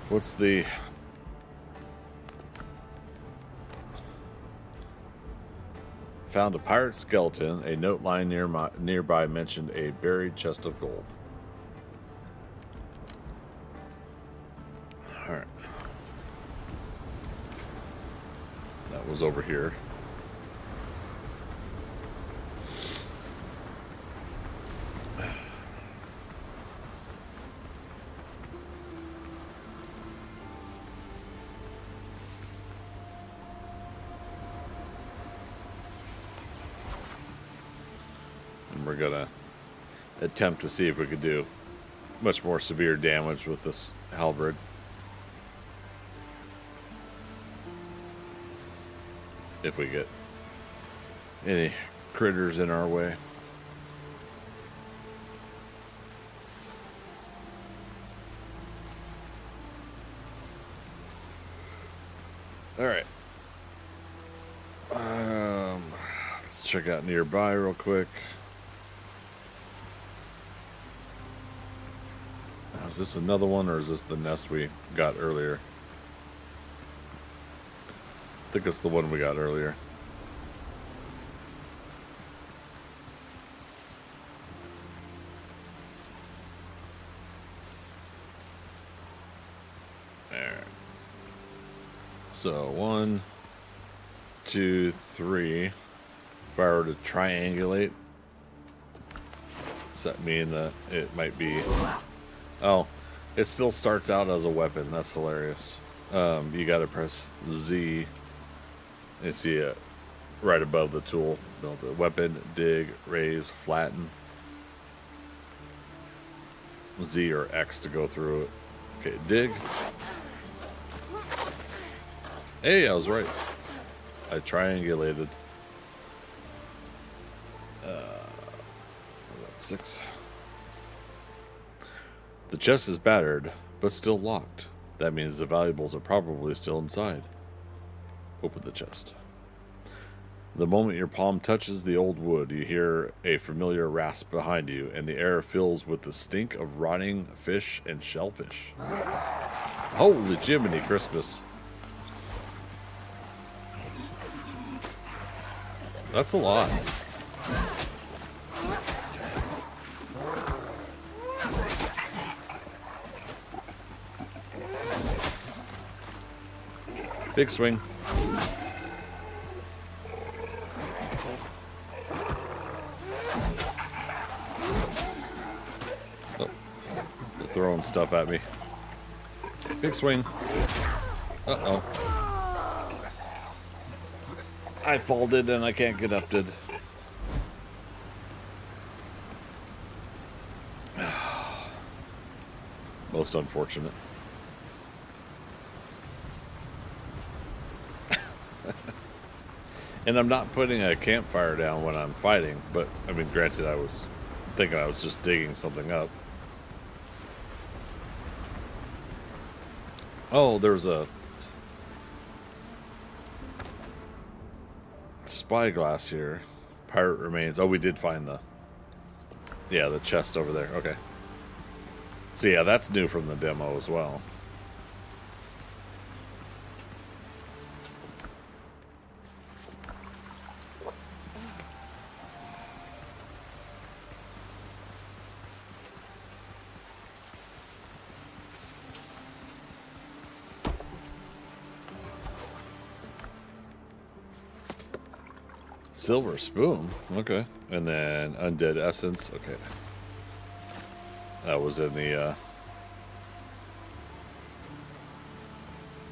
What's the... Found a pirate skeleton. A note lying nearby mentioned a buried chest of gold. Alright. That was over here. We're gonna attempt to see if we could do much more severe damage with this halberd. If we get any critters in our way. All right. Let's check out nearby real quick. Is this another one, or is this the nest we got earlier? I think it's the one we got earlier. Alright. So, 1, 2, 3. If I were to triangulate, does that mean that it might be... Oh, it still starts out as a weapon. That's hilarious. You gotta press Z and see it right above the tool. Build a weapon, dig, raise, flatten. Z or X to go through it. Okay, dig. Hey, I was right. I triangulated. 6. The chest is battered, but still locked. That means the valuables are probably still inside. Open the chest. The moment your palm touches the old wood, you hear a familiar rasp behind you, and the air fills with the stink of rotting fish and shellfish. Holy Jiminy Christmas. That's a lot. Big swing. Oh, they're throwing stuff at me. Big swing. Uh-oh. I folded and I can't get up, did. Most unfortunate. And I'm not putting a campfire down when I'm fighting, but, I mean, granted, I was thinking I was just digging something up. Oh, there's a spyglass here. Pirate remains. Oh, we did find the... Yeah, the chest over there. Okay. So, yeah, that's new from the demo as well. Silver spoon, okay. And then undead essence, okay. That was in the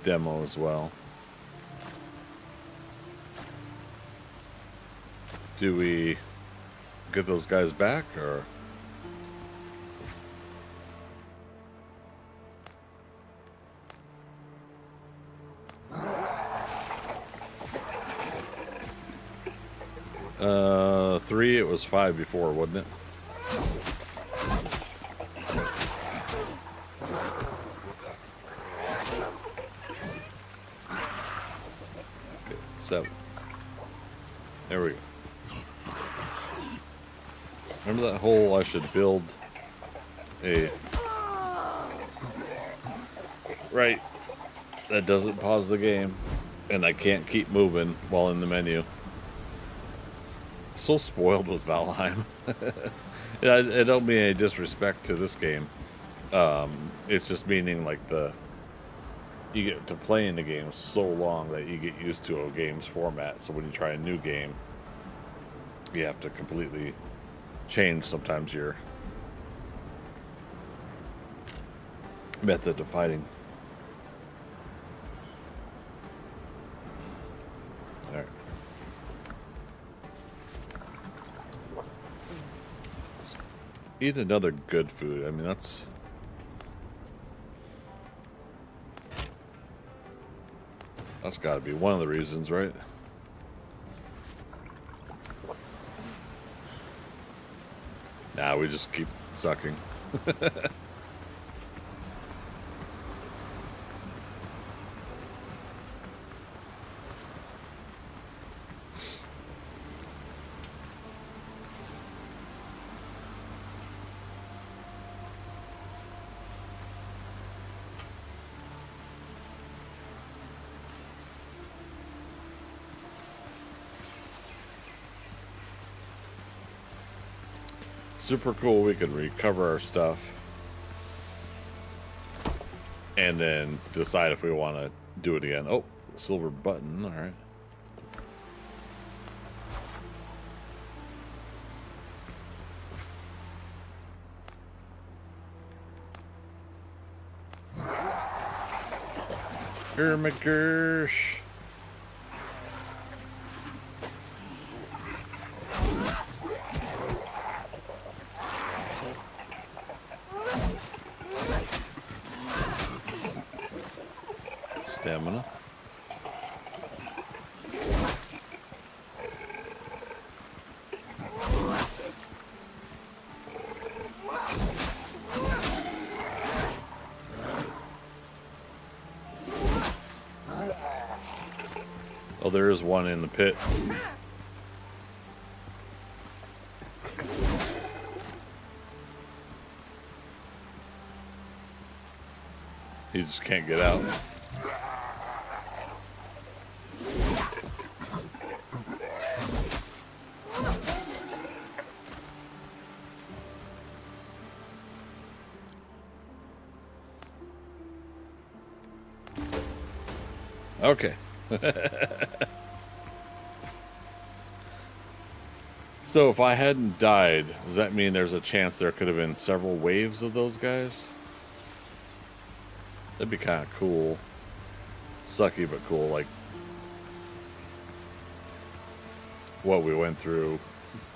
demo as well. Do we get those guys back, or? 3. It was 5 before, wasn't it? Okay, 7. There we go. Remember that hole? I should build a... Right. That doesn't pause the game. And I can't keep moving while in the menu. So spoiled with Valheim. I don't mean any disrespect to this game. It's just meaning like you get to play in the game so long that you get used to a game's format. So when you try a new game, you have to completely change sometimes your method of fighting. All right. Let's eat another good food. I mean, that's got to be one of the reasons, right? Nah, we just keep sucking. Super cool. We can recover our stuff and then decide if we want to do it again. Oh, silver button. All right. Gersh. Stamina. Oh, there is one in the pit. He just can't get out. Okay. So if I hadn't died, does that mean there's a chance there could have been several waves of those guys? That'd be kind of cool. Sucky, but cool. Like what we went through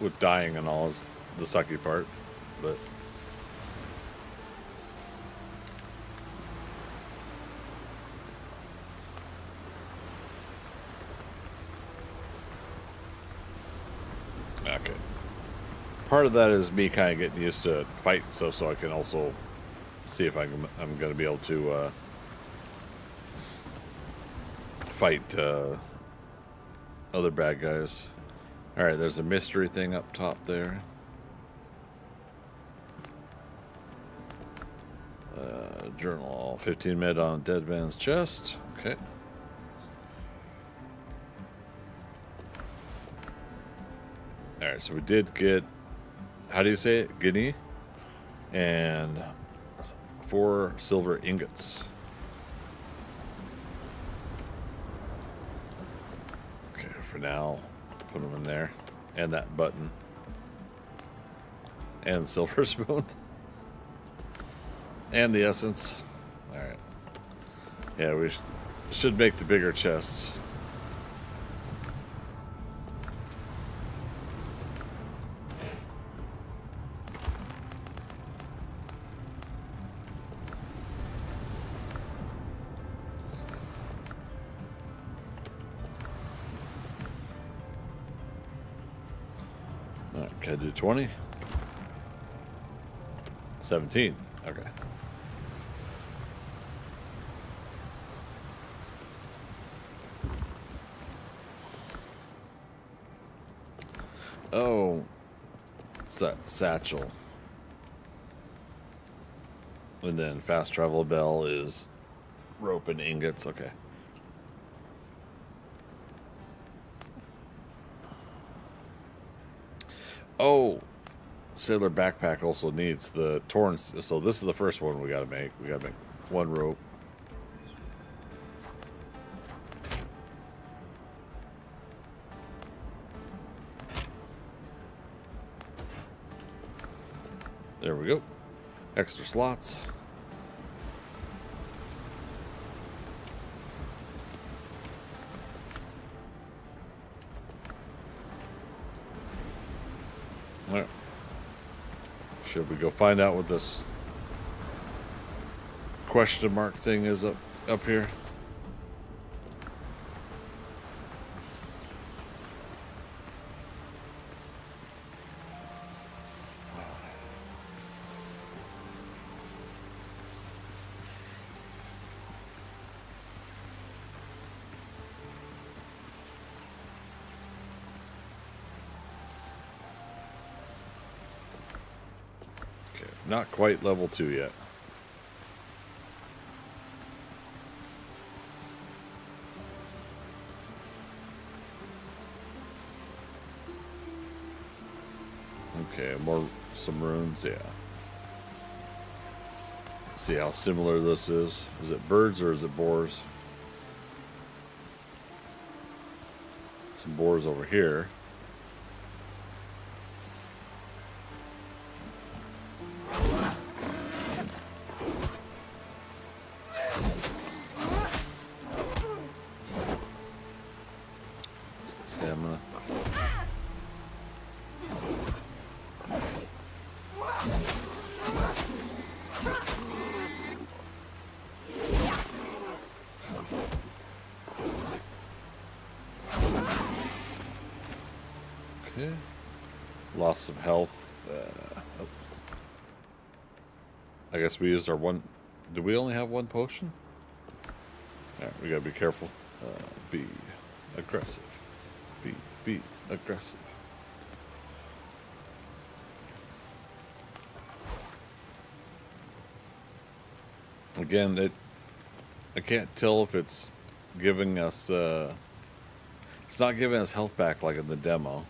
with dying and all is the sucky part. But okay. Part of that is me kind of getting used to fighting stuff, so I can also see if I'm going to be able to fight other bad guys. All right, there's a mystery thing up top there. Journal, 15 med on a dead man's chest. Okay. All right, so we did get, how do you say it? Guinea. And 4 silver ingots. Okay, for now, put them in there. And that button. And silver spoon. And the essence. Alright. Yeah, we should make the bigger chests. All right, can I do 20? 17. Okay. Oh, it's that satchel. And then fast travel bell is rope and ingots. Okay. Oh, sailor backpack also needs the torn. So this is the first one we got to make. We got to make one rope. There we go. Extra slots. All right. Should we go find out what this question mark thing is up here? Not quite level 2 yet. Okay, some runes, yeah. See how similar this is. Is it birds or is it boars? Some boars over here. Stamina. Okay. Loss of health. Oh. I guess we used our one. Do we only have one potion? Alright, we gotta be careful. Be aggressive. Be aggressive. Again, I can't tell if it's giving us. It's not giving us health back like in the demo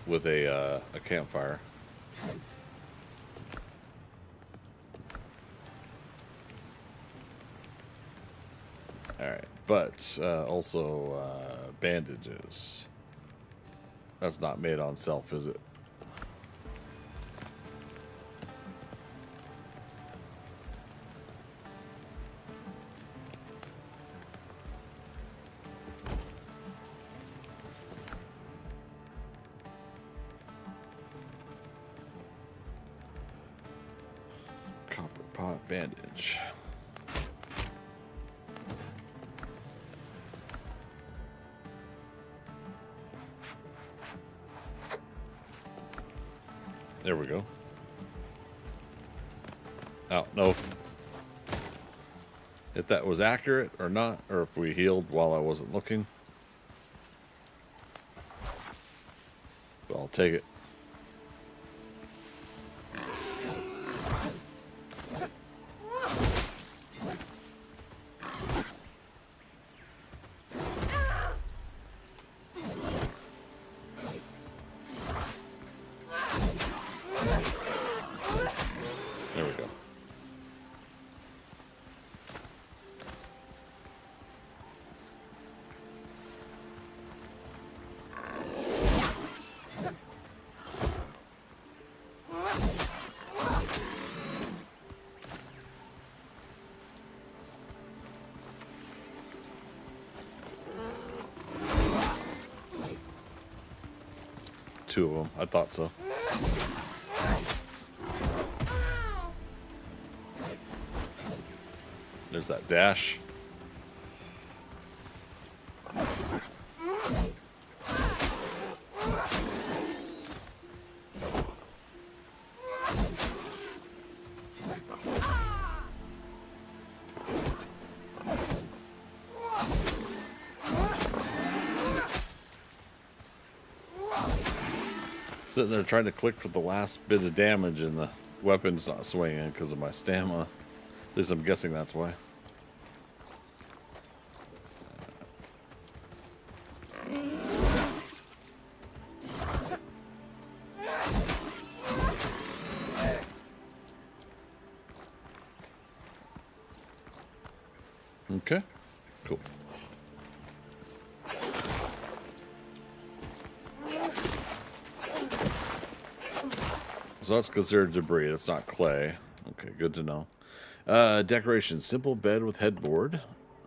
with a campfire. Alright, but also bandages. That's not made on self, is it? Copper pot bandage. There we go. I don't know if that was accurate or not, or if we healed while I wasn't looking. But I'll take it. There we go. Two of them. I thought so. There's that dash. Sitting there trying to click for the last bit of damage and the weapon's not swinging because of my stamina. At least I'm guessing that's why. Okay, cool. So that's considered debris. It's not clay. Okay, good to know. Decoration: simple bed with headboard.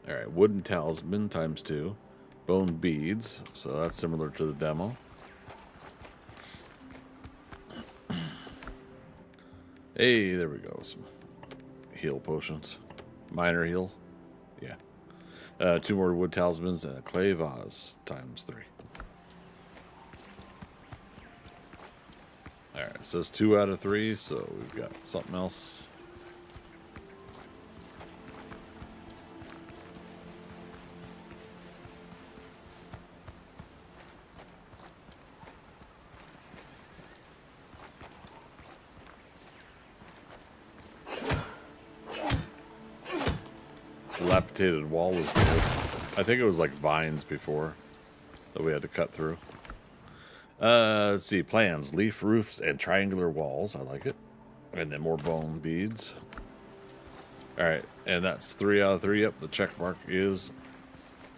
All right, wooden talisman ×2, bone beads. So that's similar to the demo. Hey, there we go. Some heal potions, minor heal. Yeah. 2 more wood talismans and a clay vase ×3. Alright, it says 2 out of 3, so we've got something else. Dilapidated wall was good. I think it was like vines before that we had to cut through. Let's see. Plans: leaf roofs and triangular walls. I like it. And then more bone beads. Alright, and that's 3 out of 3. Yep, the check mark is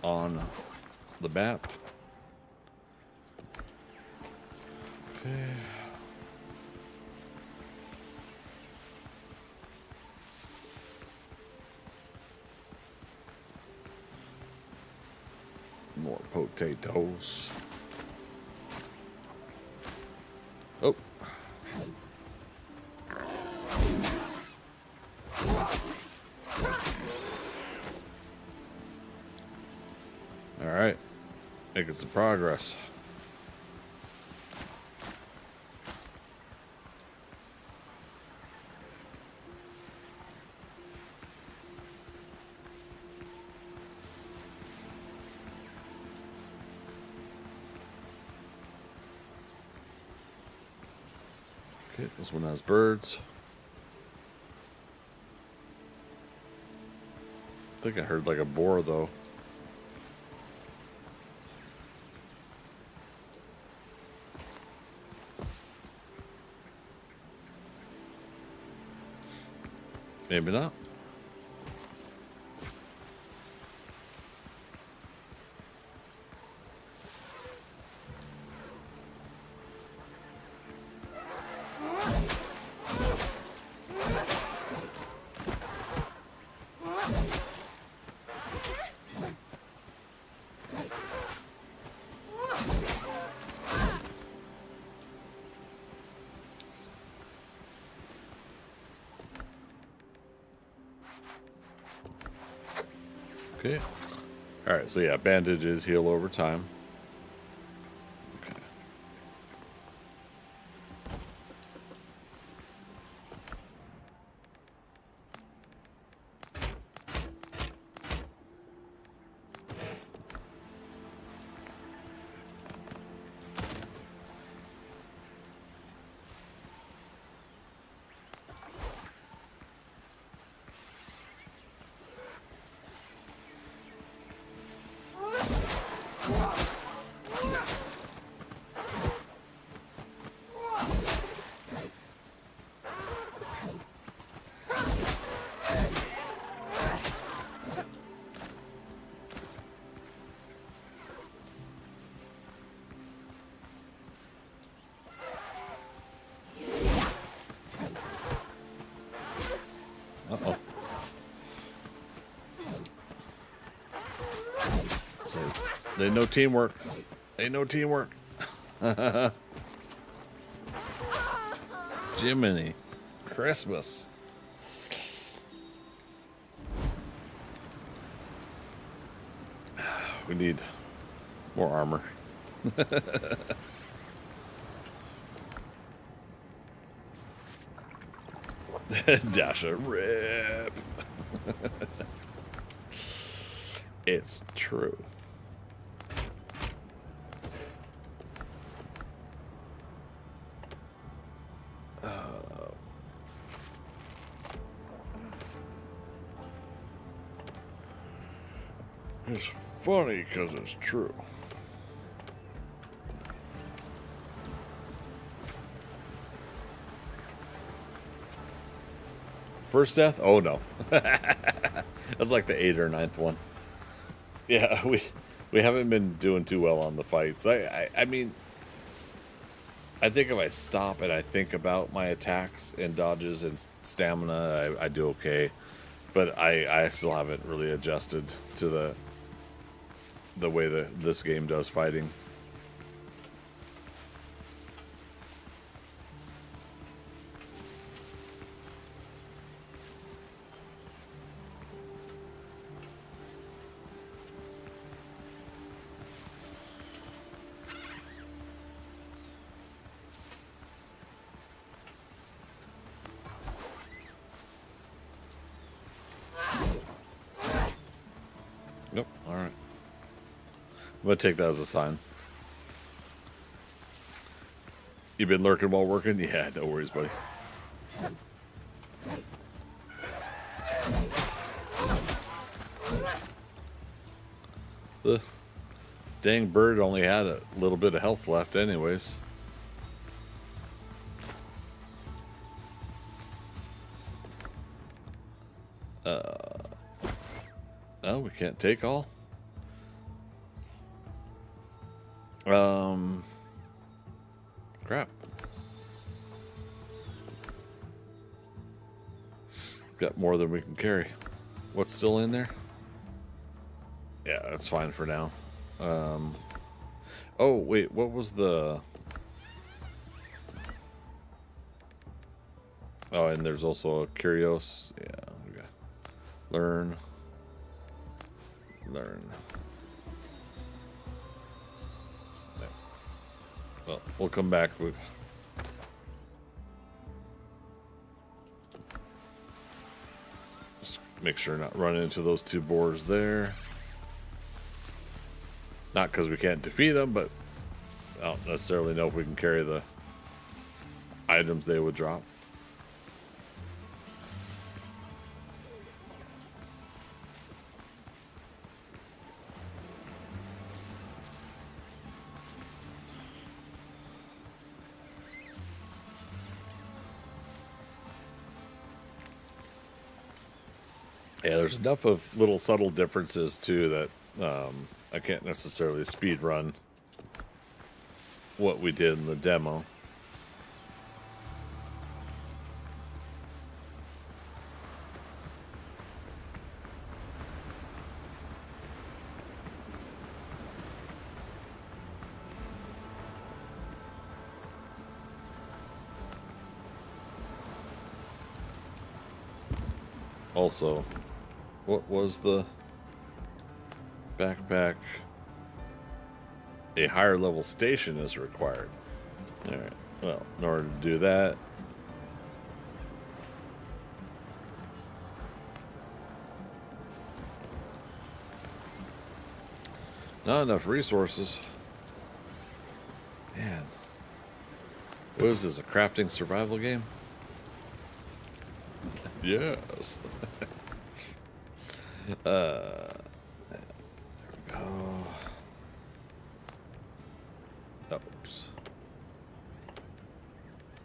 on the map. Okay. More potatoes. Oh. All right. Making some progress. Okay, this one has birds. I think I heard like a boar though. Maybe not. Okay. Alright, so yeah, bandages heal over time. Okay. Uh-oh. So, they know teamwork. They know teamwork. Jiminy. Christmas. We need more armor. Dasha, rip. It's true. It's funny because it's true. First death? Oh no. That's like the 8th or 9th one. Yeah, we haven't been doing too well on the fights. I mean, I think if I stop and I think about my attacks and dodges and stamina, I do okay. But I still haven't really adjusted to the way that this game does fighting. Nope. All right. I'm gonna take that as a sign. You been lurking while working? Yeah, no worries, buddy. The dang bird only had a little bit of health left anyways. Oh, we can't take all? Crap. Got more than we can carry. What's still in there? Yeah, that's fine for now. Oh, wait, what was the... Oh, and there's also a Curios. Yeah, okay. Learn. Well, we'll come back with... Just make sure not run into those two boars there. Not because we can't defeat them, but I don't necessarily know if we can carry the items they would drop. Yeah, there's enough of little subtle differences too that I can't necessarily speed run what we did in the demo. Also, what was the backpack? A higher level station is required. Alright, well, in order to do that, not enough resources. Man. What is this, a crafting survival game? Yes. There we go. Oops.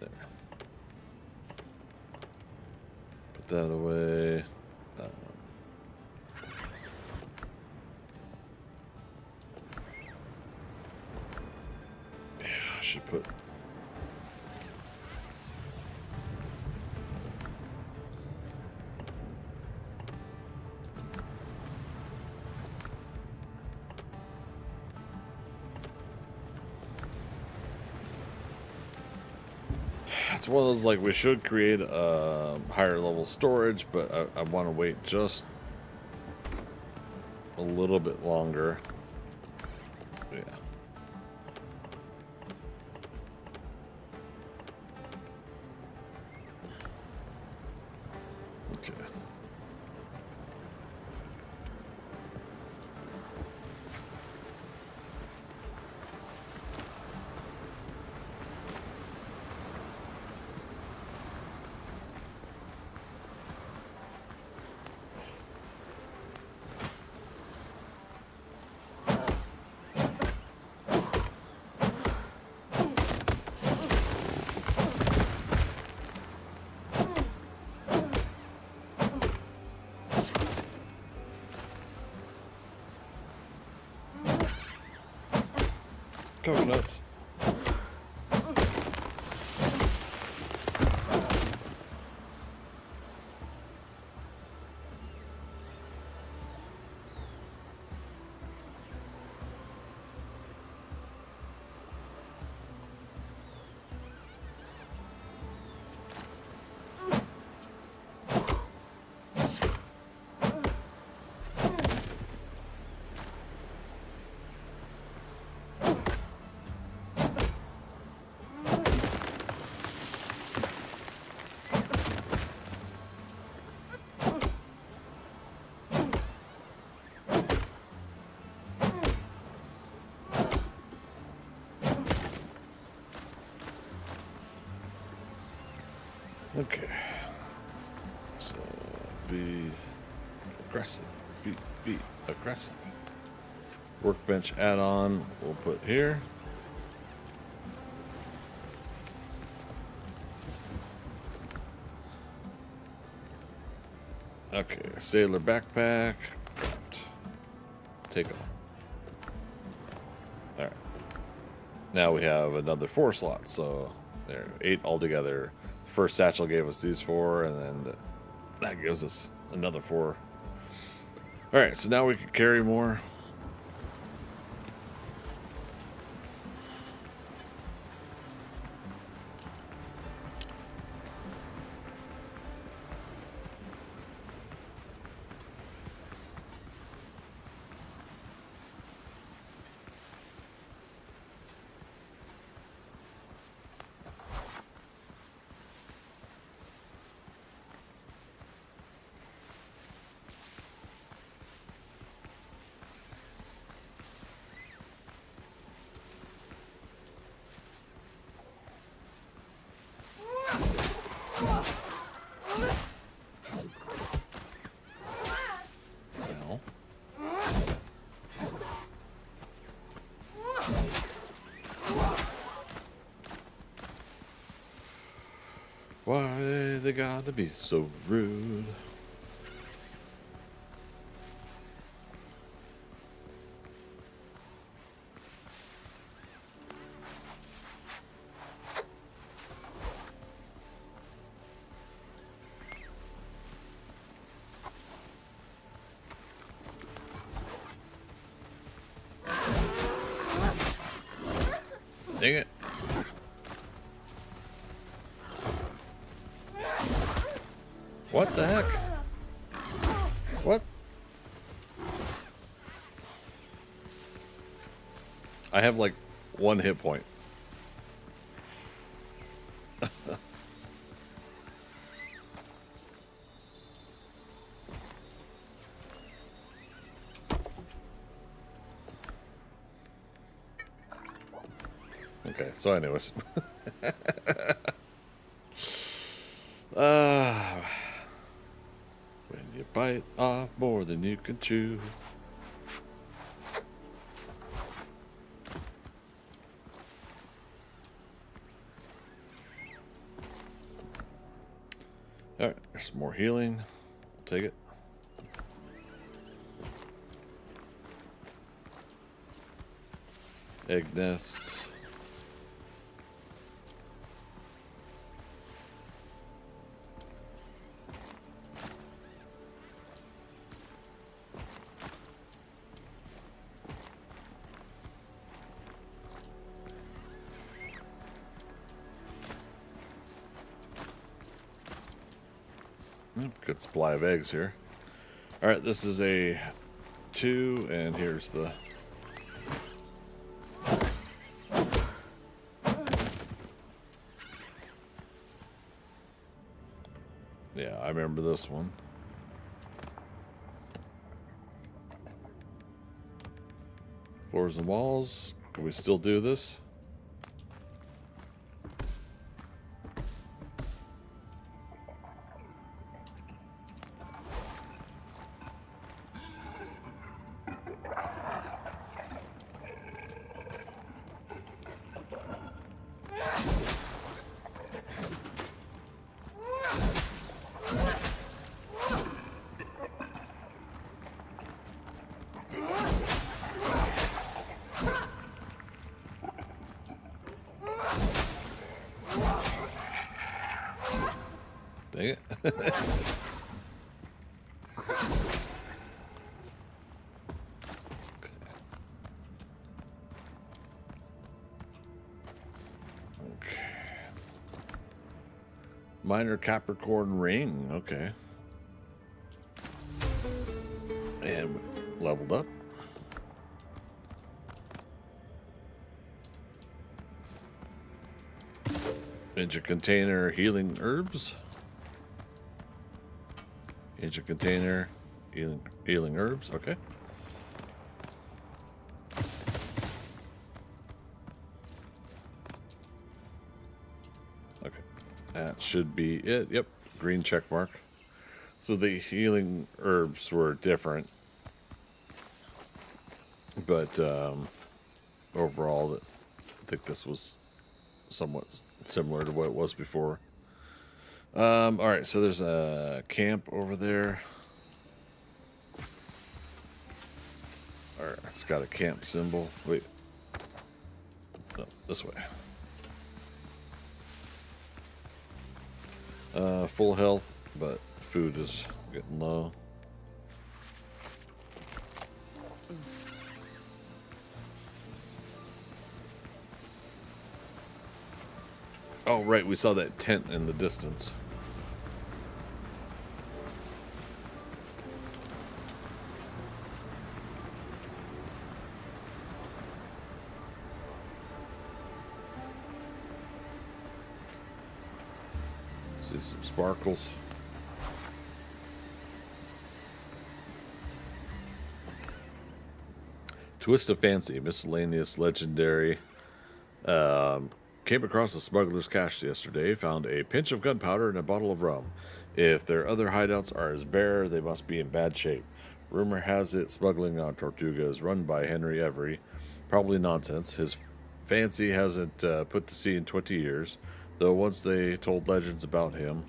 There. Put that away. Yeah, I should put... It's one of those, like, we should create a higher level storage, but I want to wait just a little bit longer. Yeah. Okay. Coconuts. Okay. So be aggressive. Be aggressive. Workbench add-on we'll put here. Okay, sailor backpack. Craft. Take on. Alright. Now we have another 4 slots, so there, 8 altogether. First satchel gave us these 4, and then that gives us another 4. Alright, so now we can carry more. Well. Why they gotta be so rude? Dang it. What the heck? What? I have like 1 hit point. Okay, so anyways. When you bite off more than you can chew. Alright, there's some more healing. We'll take it. Egg nests. Good supply of eggs here. Alright, this is a 2, and here's the... Yeah, I remember this one. Floors and walls. Can we still do this? Dang it. Okay. Minor Capricorn ring. Okay. And leveled up. Ancient container healing herbs. Ancient container healing herbs. Okay. Okay. That should be it. Yep. Green check mark. So the healing herbs were different. But overall, I think this was somewhat similar to what it was before. All right, so there's a camp over there. All right, it's got a camp symbol. Wait, no, this way. Full health, but food is getting low. Oh, right, we saw that tent in the distance. See some sparkles. Twist of Fancy, miscellaneous legendary. Came across a smuggler's cache yesterday, found a pinch of gunpowder and a bottle of rum. If their other hideouts are as bare, they must be in bad shape. Rumor has it smuggling on Tortuga is run by Henry Every. Probably nonsense. His fancy hasn't put to sea in 20 years, though once they told legends about him.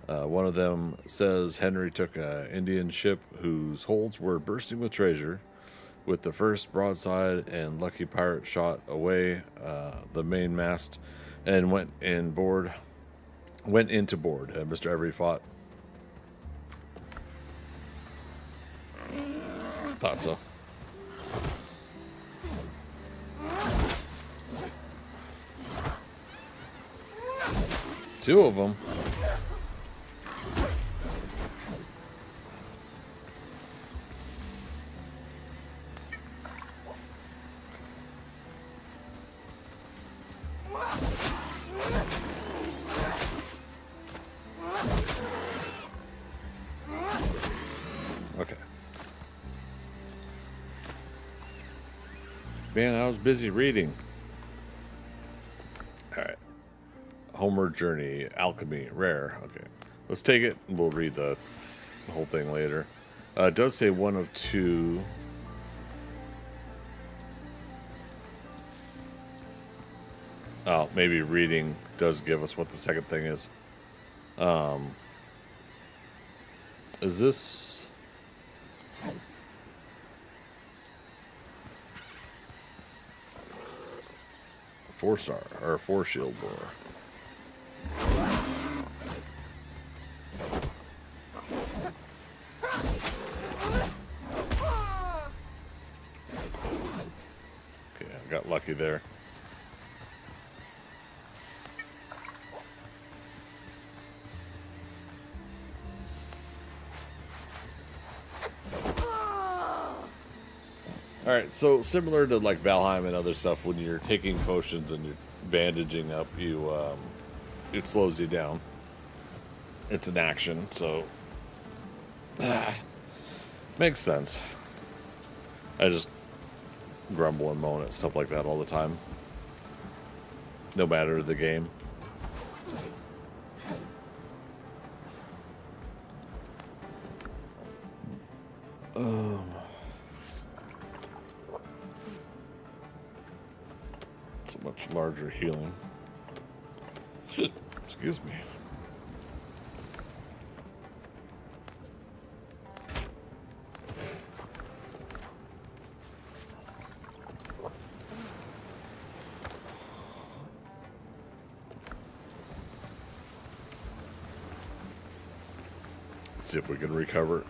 One of them says Henry took an Indian ship whose holds were bursting with treasure. With the first broadside and lucky pirate shot away the main mast and went into board. Mr. Every fought. Thought so. Two of them. Okay. Man, I was busy reading. Alright. Homeward Journey, Alchemy, Rare. Okay. Let's take it and we'll read the whole thing later. It does say one of two. Oh, maybe reading does give us what the second thing is. Is this... a 4-star or a 4-shield boar? Okay, I got lucky there. Alright, so similar to like Valheim and other stuff, when you're taking potions and you're bandaging up, you it slows you down. It's an action, so makes sense. I just grumble and moan at stuff like that all the time. No matter the game. It's a much larger healing. Excuse me. see if we can recover it.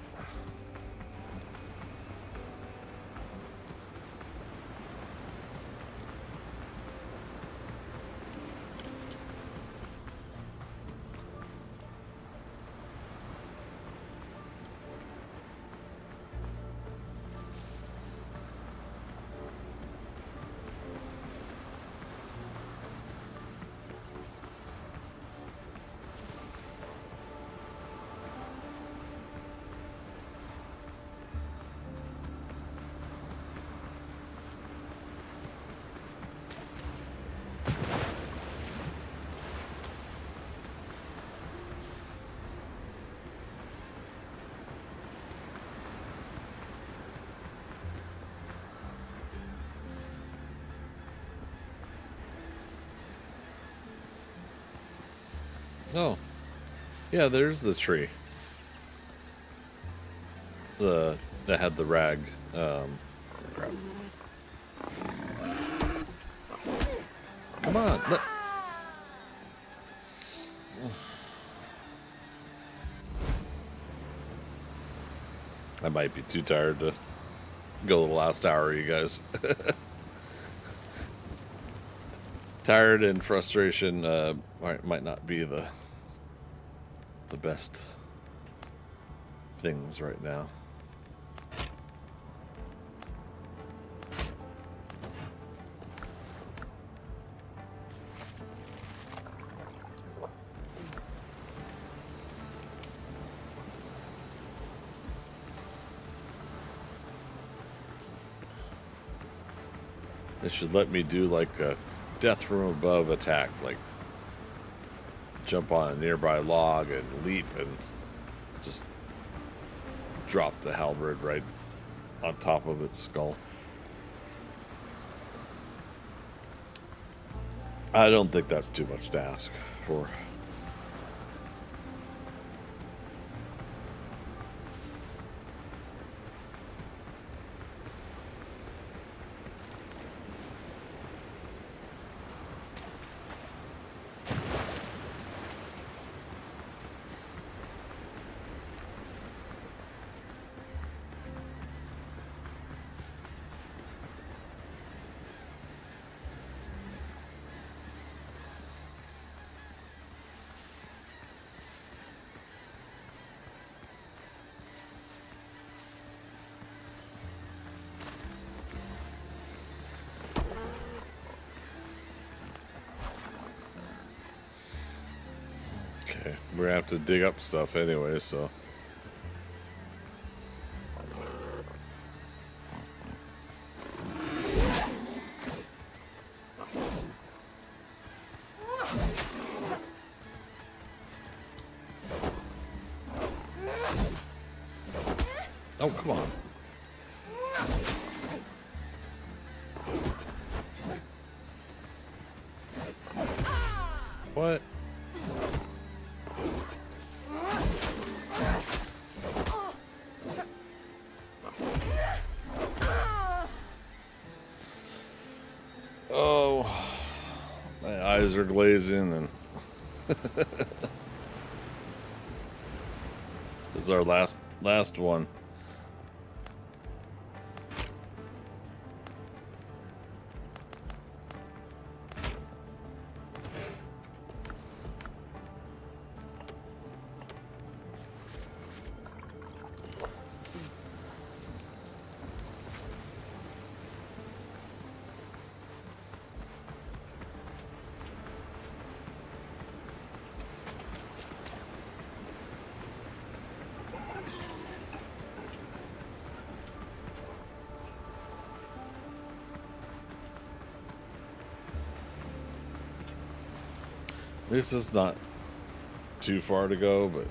Oh, yeah, there's the tree. That had the rag. Crap. Come on. I might be too tired to go the last hour, you guys. Tired and frustration might not be the best things right now. It should let me do like a death from above attack, like jump on a nearby log and leap and just drop the halberd right on top of its skull. I don't think that's too much to ask for. Okay, we're gonna have to dig up stuff anyway, so. Oh, come on. What? Oh, my eyes are glazing, and this is our last one. At least it's not too far to go, but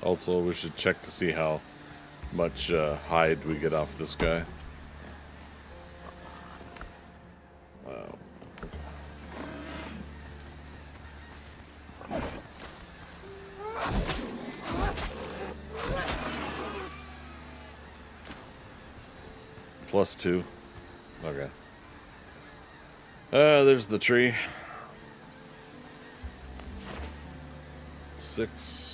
Also, we should check to see how much hide we get off this guy. Wow. +2. Okay. There's the tree. 6.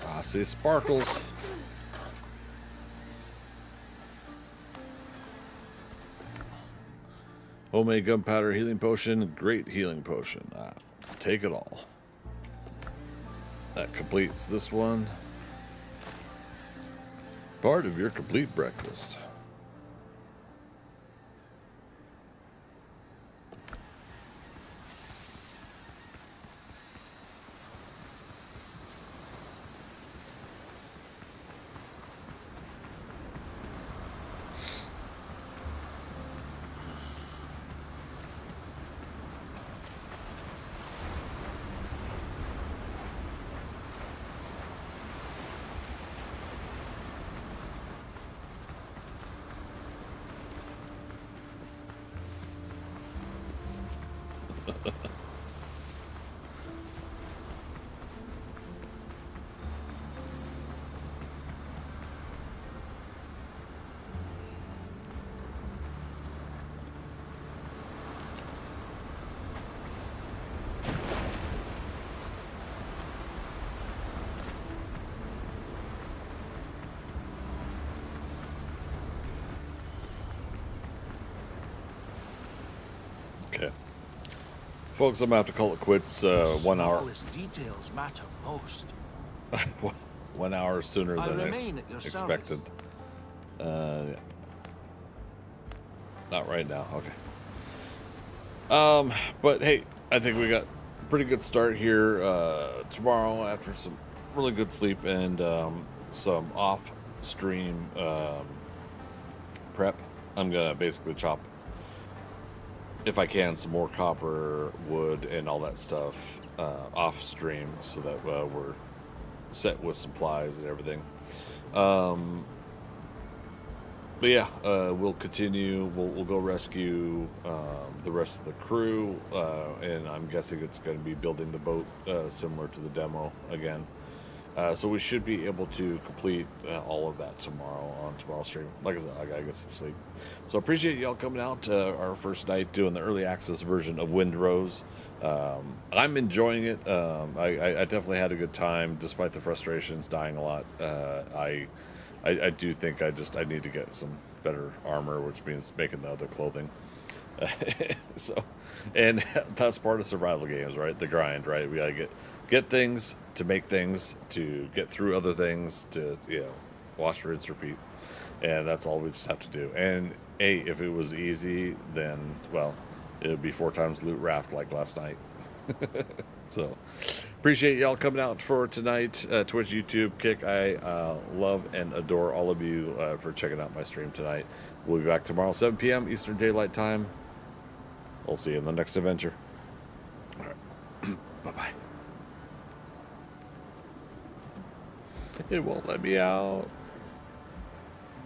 I see sparkles. Homemade gunpowder healing potion, great healing potion. Take it all. That completes this one. Part of your complete breakfast. Okay. Folks, I'm going to have to call it quits. 1 hour. Smallest details matter most. 1 hour sooner I than remain I at your expected. Yeah. Not right now. Okay. But hey, I think we got a pretty good start here tomorrow after some really good sleep and some off-stream prep. I'm gonna basically chop, if I can, some more copper, wood, and all that stuff off stream so that we're set with supplies and everything. But yeah, we'll continue. We'll go rescue the rest of the crew, and I'm guessing it's going to be building the boat similar to the demo again. So we should be able to complete all of that tomorrow on tomorrow's stream. Like I said, I gotta get some sleep. So appreciate y'all coming out our first night doing the early access version of Windrose. I'm enjoying it. I definitely had a good time despite the frustrations, dying a lot. I do think I need to get some better armor, which means making the other clothing. So, and that's part of survival games, right? The grind, right? We gotta get things to make things to get through other things to wash, rinse, repeat, and that's all we just have to do. And hey, if it was easy, then well, it would be 4 times loot raft like last night. So appreciate y'all coming out for tonight. Twitch, YouTube, Kick. I love and adore all of you for checking out my stream tonight. We'll be back tomorrow 7 p.m. Eastern Daylight Time. I'll see you in the next adventure. All right. Bye-bye. It won't let me out.